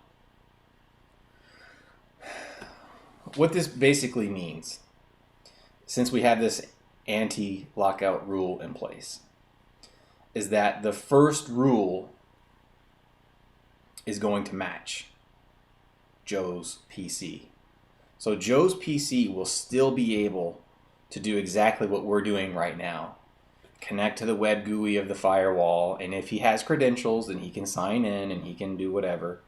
what this basically means, since we have this anti-lockout rule in place, is that the first rule is going to match Joe's PC. So Joe's PC will still be able to do exactly what we're doing right now. Connect to the web GUI of the firewall, and if he has credentials, then he can sign in and he can do whatever.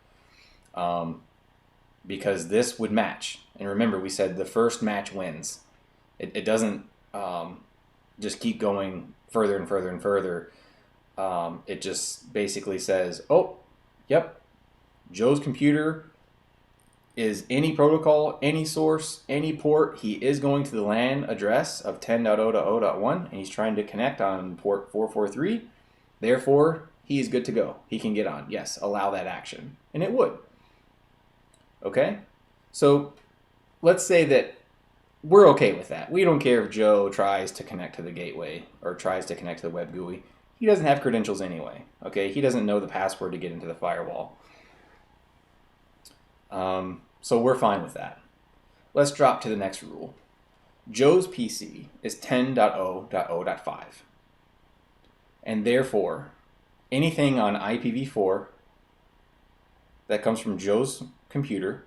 Because this would match. And remember, we said the first match wins. It doesn't just keep going further and further and further. It just basically says, oh, yep, Joe's computer is any protocol, any source, any port. He is going to the LAN address of 10.0.0.1, and he's trying to connect on port 443. Therefore, he is good to go. He can get on. Yes, allow that action. And it would. Okay? So let's say that we're okay with that. We don't care if Joe tries to connect to the gateway or tries to connect to the web GUI. He doesn't have credentials anyway. Okay? He doesn't know the password to get into the firewall. So we're fine with that. Let's drop to the next rule. Joe's PC is 10.0.0.5. And therefore, anything on IPv4 that comes from Joe's computer,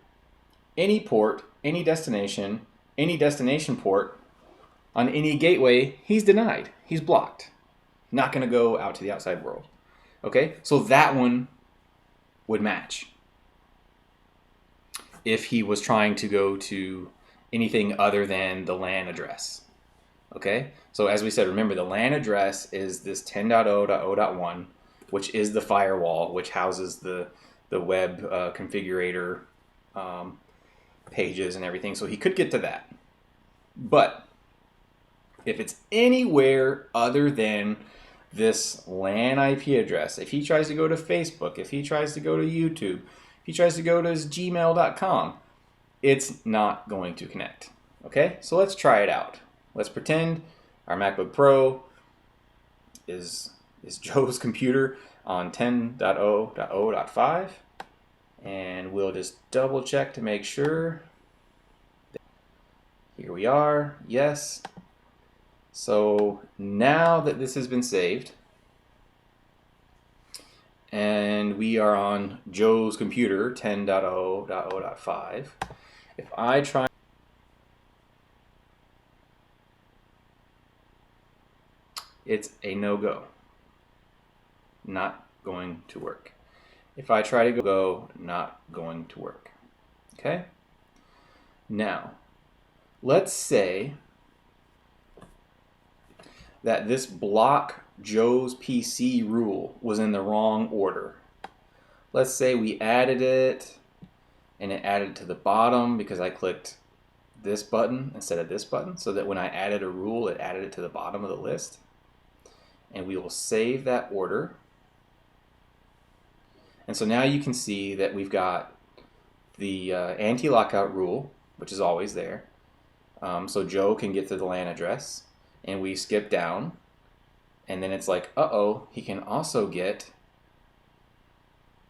any port, any destination port, on any gateway, he's denied. He's blocked. Not going to go out to the outside world. Okay? So that one would match if he was trying to go to anything other than the LAN address. Okay? So as we said, remember the LAN address is this 10.0.0.1, which is the firewall, which houses the web configurator pages and everything. So he could get to that. But if it's anywhere other than this LAN IP address, if he tries to go to Facebook, if he tries to go to YouTube, if he tries to go to his gmail.com, it's not going to connect. Okay, so let's try it out. Let's pretend our MacBook Pro is Joe's computer on 10.0.0.5, and we'll just double check to make sure. Here we are, yes. So now that this has been saved, and we are on Joe's computer, 10.0.0.5, if I try, it's a no-go. Not going to work. If I try to go, not going to work. Okay? Now, let's say that this block Joe's PC rule was in the wrong order. Let's say we added it and it added to the bottom because I clicked this button instead of this button, so that when I added a rule, it added it to the bottom of the list. And we will save that order. And so now you can see that we've got the anti-lockout rule, which is always there. So Joe can get to the LAN address, and we skip down, and then it's like, uh-oh, he can also get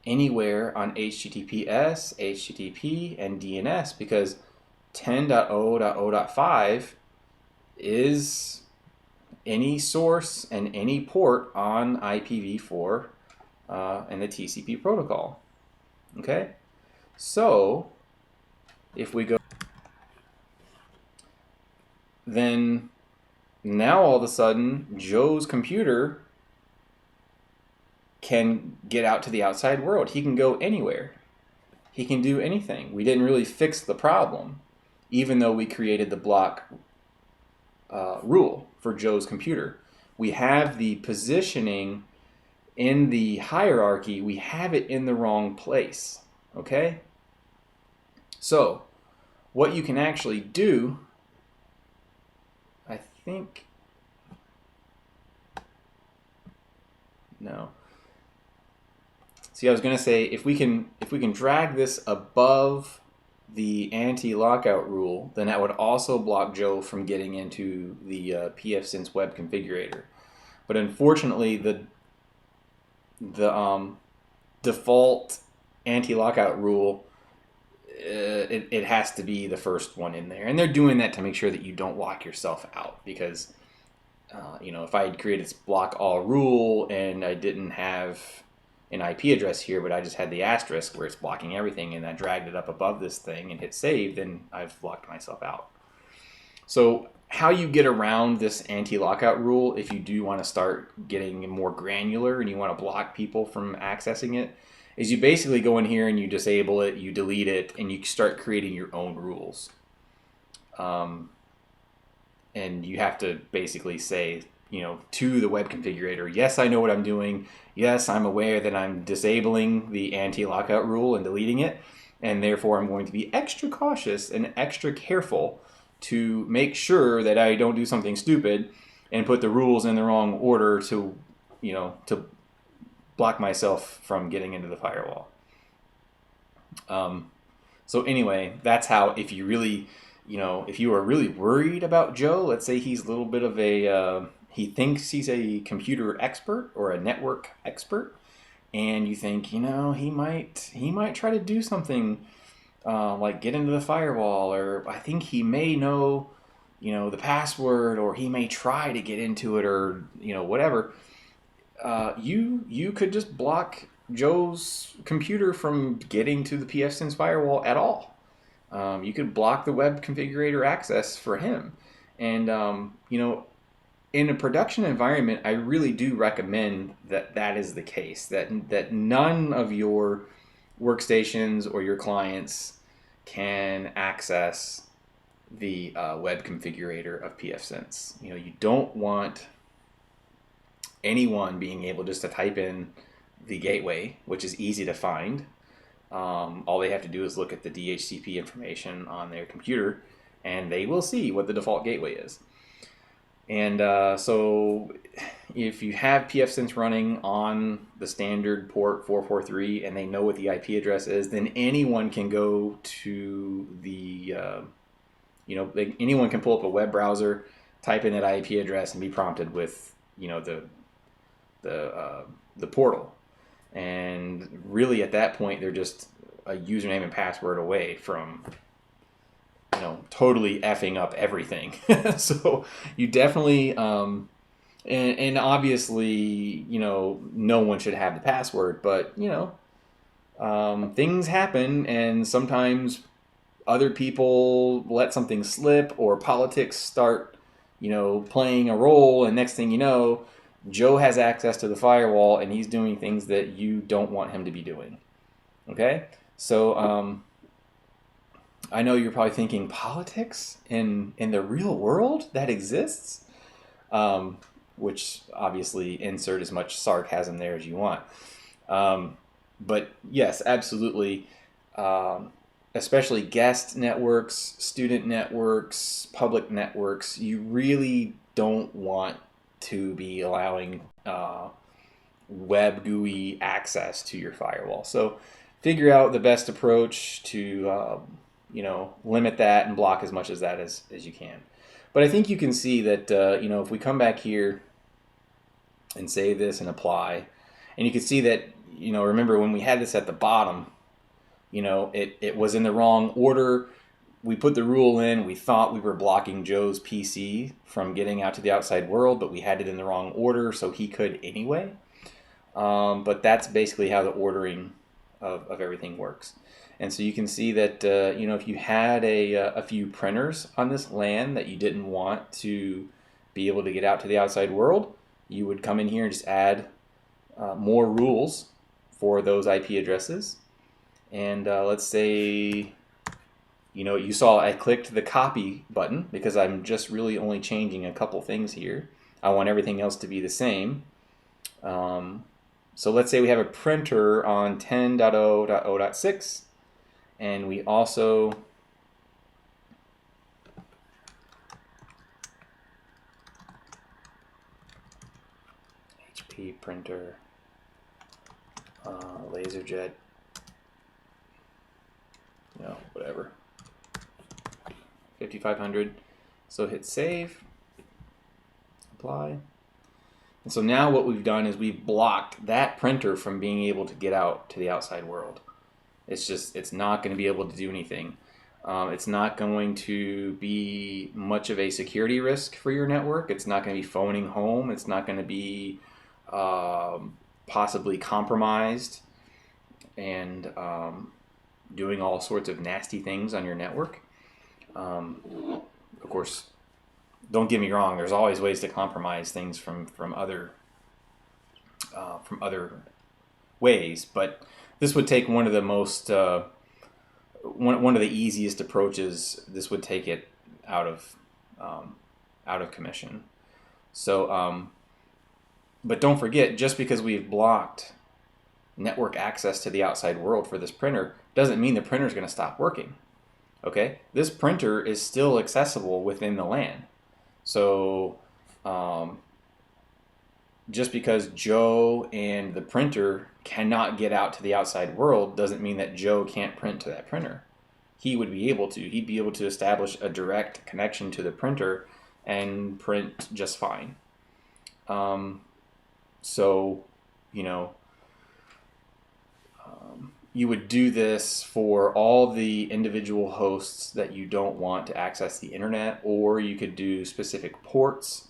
anywhere on HTTPS, HTTP, and DNS, because 10.0.0.5 is any source and any port on IPv4 and the TCP protocol. Okay? So, if we go, then now all of a sudden, Joe's computer can get out to the outside world. He can go anywhere. He can do anything. We didn't really fix the problem, even though we created the block rule for Joe's computer. We have the positioning in the hierarchy, we have it in the wrong place. Okay? So, what you can actually do, I think, no. See, I was going to say if we can drag this above the anti-lockout rule, then that would also block Joe from getting into the pfSense web configurator. But unfortunately, the default anti-lockout rule, it has to be the first one in there, and they're doing that to make sure that you don't lock yourself out. Because if I had created this block all rule and I didn't have an IP address here, but I just had the asterisk where it's blocking everything, and I dragged it up above this thing and hit save, then I've locked myself out. So how you get around this anti-lockout rule, if you do want to start getting more granular and you want to block people from accessing it, is you basically go in here and you disable it, you delete it, and you start creating your own rules. And you have to basically say, to the web configurator, yes, I know what I'm doing. Yes, I'm aware that I'm disabling the anti-lockout rule and deleting it, and therefore I'm going to be extra cautious and extra careful to make sure that I don't do something stupid and put the rules in the wrong order to block myself from getting into the firewall. So anyway, that's how, if you really, if you are really worried about Joe, let's say he's a little bit of he thinks he's a computer expert or a network expert, and you think, he might try to do something like get into the firewall, or I think he may know, the password, or he may try to get into it, or whatever. You could just block Joe's computer from getting to the pfSense firewall at all. You could block the web configurator access for him, and in a production environment, I really do recommend that is the case. That none of your workstations or your clients can access the web configurator of pfSense. You don't want anyone being able just to type in the gateway, which is easy to find. All they have to do is look at the DHCP information on their computer, and they will see what the default gateway is. And so if you have pfSense running on the standard port 443 and they know what the IP address is, then anyone can go to the, anyone can pull up a web browser, type in that IP address, and be prompted with, the portal. And really at that point, they're just a username and password away from totally effing up everything. So you definitely, and obviously, no one should have the password, but, things happen, and sometimes other people let something slip, or politics start, playing a role, and next thing you know, Joe has access to the firewall, and he's doing things that you don't want him to be doing. Okay? So, I know you're probably thinking, politics in the real world that exists, which obviously insert as much sarcasm there as you want. But yes, absolutely. Especially guest networks, student networks, public networks, you really don't want to be allowing web GUI access to your firewall. So figure out the best approach to limit that and block as much as that as you can. But I think you can see that, if we come back here and save this and apply, and you can see that, remember when we had this at the bottom, it was in the wrong order. We put the rule in, we thought we were blocking Joe's PC from getting out to the outside world, but we had it in the wrong order, so he could anyway. But that's basically how the ordering of everything works. And so you can see that, if you had a few printers on this LAN that you didn't want to be able to get out to the outside world, you would come in here and just add more rules for those IP addresses. And let's say, you saw I clicked the copy button because I'm just really only changing a couple things here. I want everything else to be the same. So let's say we have a printer on 10.0.0.6, and we also HP printer LaserJet, whatever, 5500. So hit save, apply. And so now what we've done is we've blocked that printer from being able to get out to the outside world. It's not going to be able to do anything. It's not going to be much of a security risk for your network. It's not going to be phoning home. It's not going to be possibly compromised and doing all sorts of nasty things on your network. Of course, don't get me wrong. There's always ways to compromise things from other ways, but this would take one of the most one of the easiest approaches. This would take it out of commission. So, but don't forget, just because we've blocked network access to the outside world for this printer doesn't mean the printer is going to stop working. Okay, this printer is still accessible within the LAN. So just because Joe and the printer cannot get out to the outside world doesn't mean that Joe can't print to that printer. He would be able to. He'd be able to establish a direct connection to the printer and print just fine. So, you would do this for all the individual hosts that you don't want to access the internet, or you could do specific ports.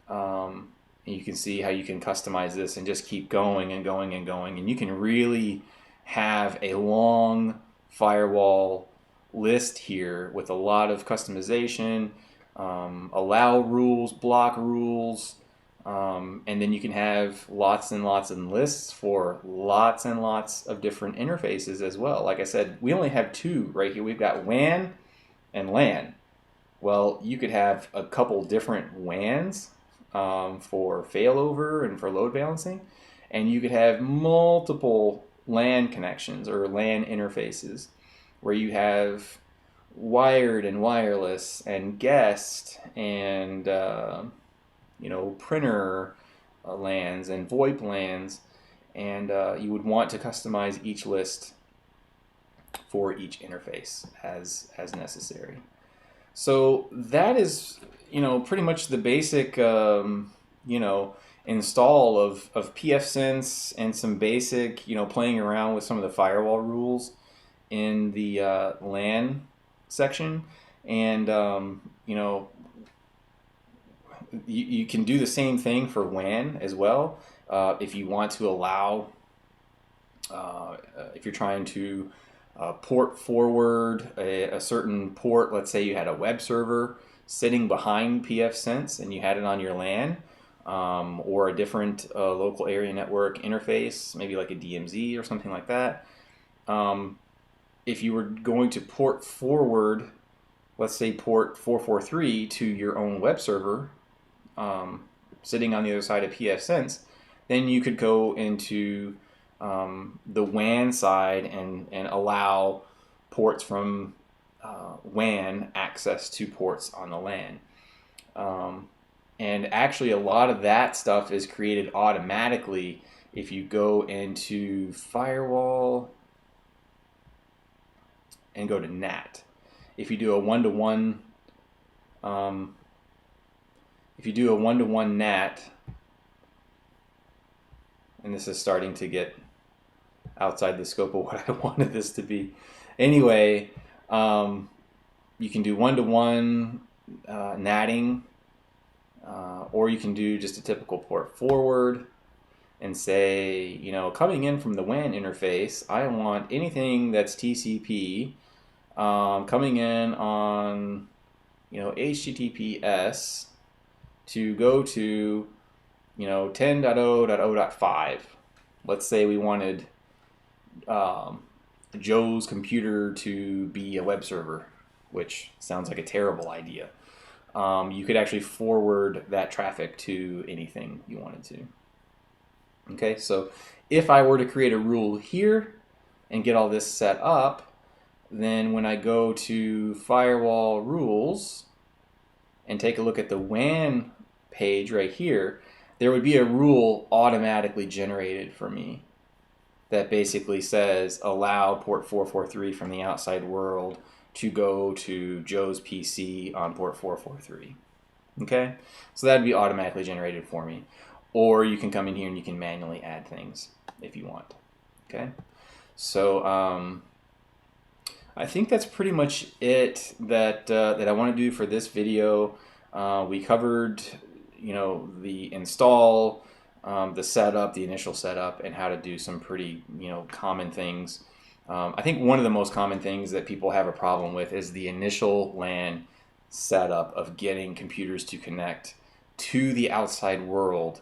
And you can see how you can customize this and just keep going and going and going. And you can really have a long firewall list here with a lot of customization, allow rules, block rules, and then you can have lots and lots of lists for lots and lots of different interfaces as well. Like I said, we only have two right here. We've got WAN and LAN. Well, you could have a couple different WANs for failover and for load balancing, and you could have multiple LAN connections or LAN interfaces where you have wired and wireless and guest and printer LANs and VoIP LANs, and you would want to customize each list for each interface as necessary. So that is pretty much the basic install of pfSense and some basic playing around with some of the firewall rules in the LAN section. And you can do the same thing for WAN as well. If you want to allow, if you're trying to port forward a certain port, let's say you had a web server sitting behind pfSense and you had it on your LAN, or a different local area network interface, maybe like a DMZ or something like that. If you were going to port forward, let's say port 443 to your own web server, sitting on the other side of pfSense, then you could go into the WAN side and allow ports from WAN access to ports on the LAN. And actually a lot of that stuff is created automatically if you go into firewall and go to NAT. If you do a one-to-one NAT, and this is starting to get outside the scope of what I wanted this to be. Anyway, you can do one-to-one natting, or you can do just a typical port forward and say, coming in from the WAN interface, I want anything that's TCP coming in on, HTTPS to go to, 10.0.0.5. Let's say we wanted Joe's computer to be a web server, which sounds like a terrible idea. You could actually forward that traffic to anything you wanted to. Okay, so if I were to create a rule here and get all this set up, then when I go to firewall rules and take a look at the WAN page right here, there would be a rule automatically generated for me. that basically says allow port 443 from the outside world to go to Joe's PC on port 443. Okay, so that'd be automatically generated for me. Or you can come in here and you can manually add things if you want. Okay, so I think that's pretty much it that I want to do for this video. We covered, the install, the setup, the initial setup, and how to do some pretty, common things. I think one of the most common things that people have a problem with is the initial LAN setup of getting computers to connect to the outside world,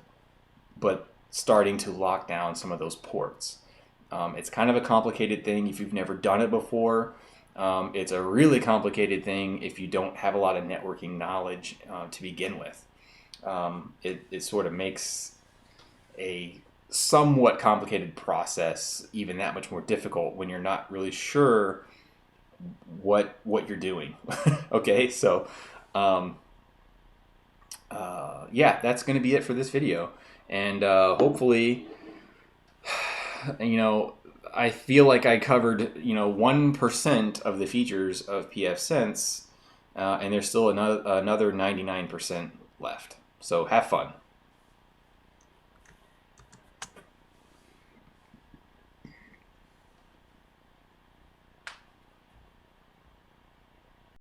but starting to lock down some of those ports. It's kind of a complicated thing if you've never done it before. It's a really complicated thing if you don't have a lot of networking knowledge to begin with. It sort of makes a somewhat complicated process even that much more difficult when you're not really sure what you're doing. Okay, so yeah, that's going to be it for this video, and hopefully, I feel like I covered 1% of the features of pfSense, and there's still another 99% left. So have fun.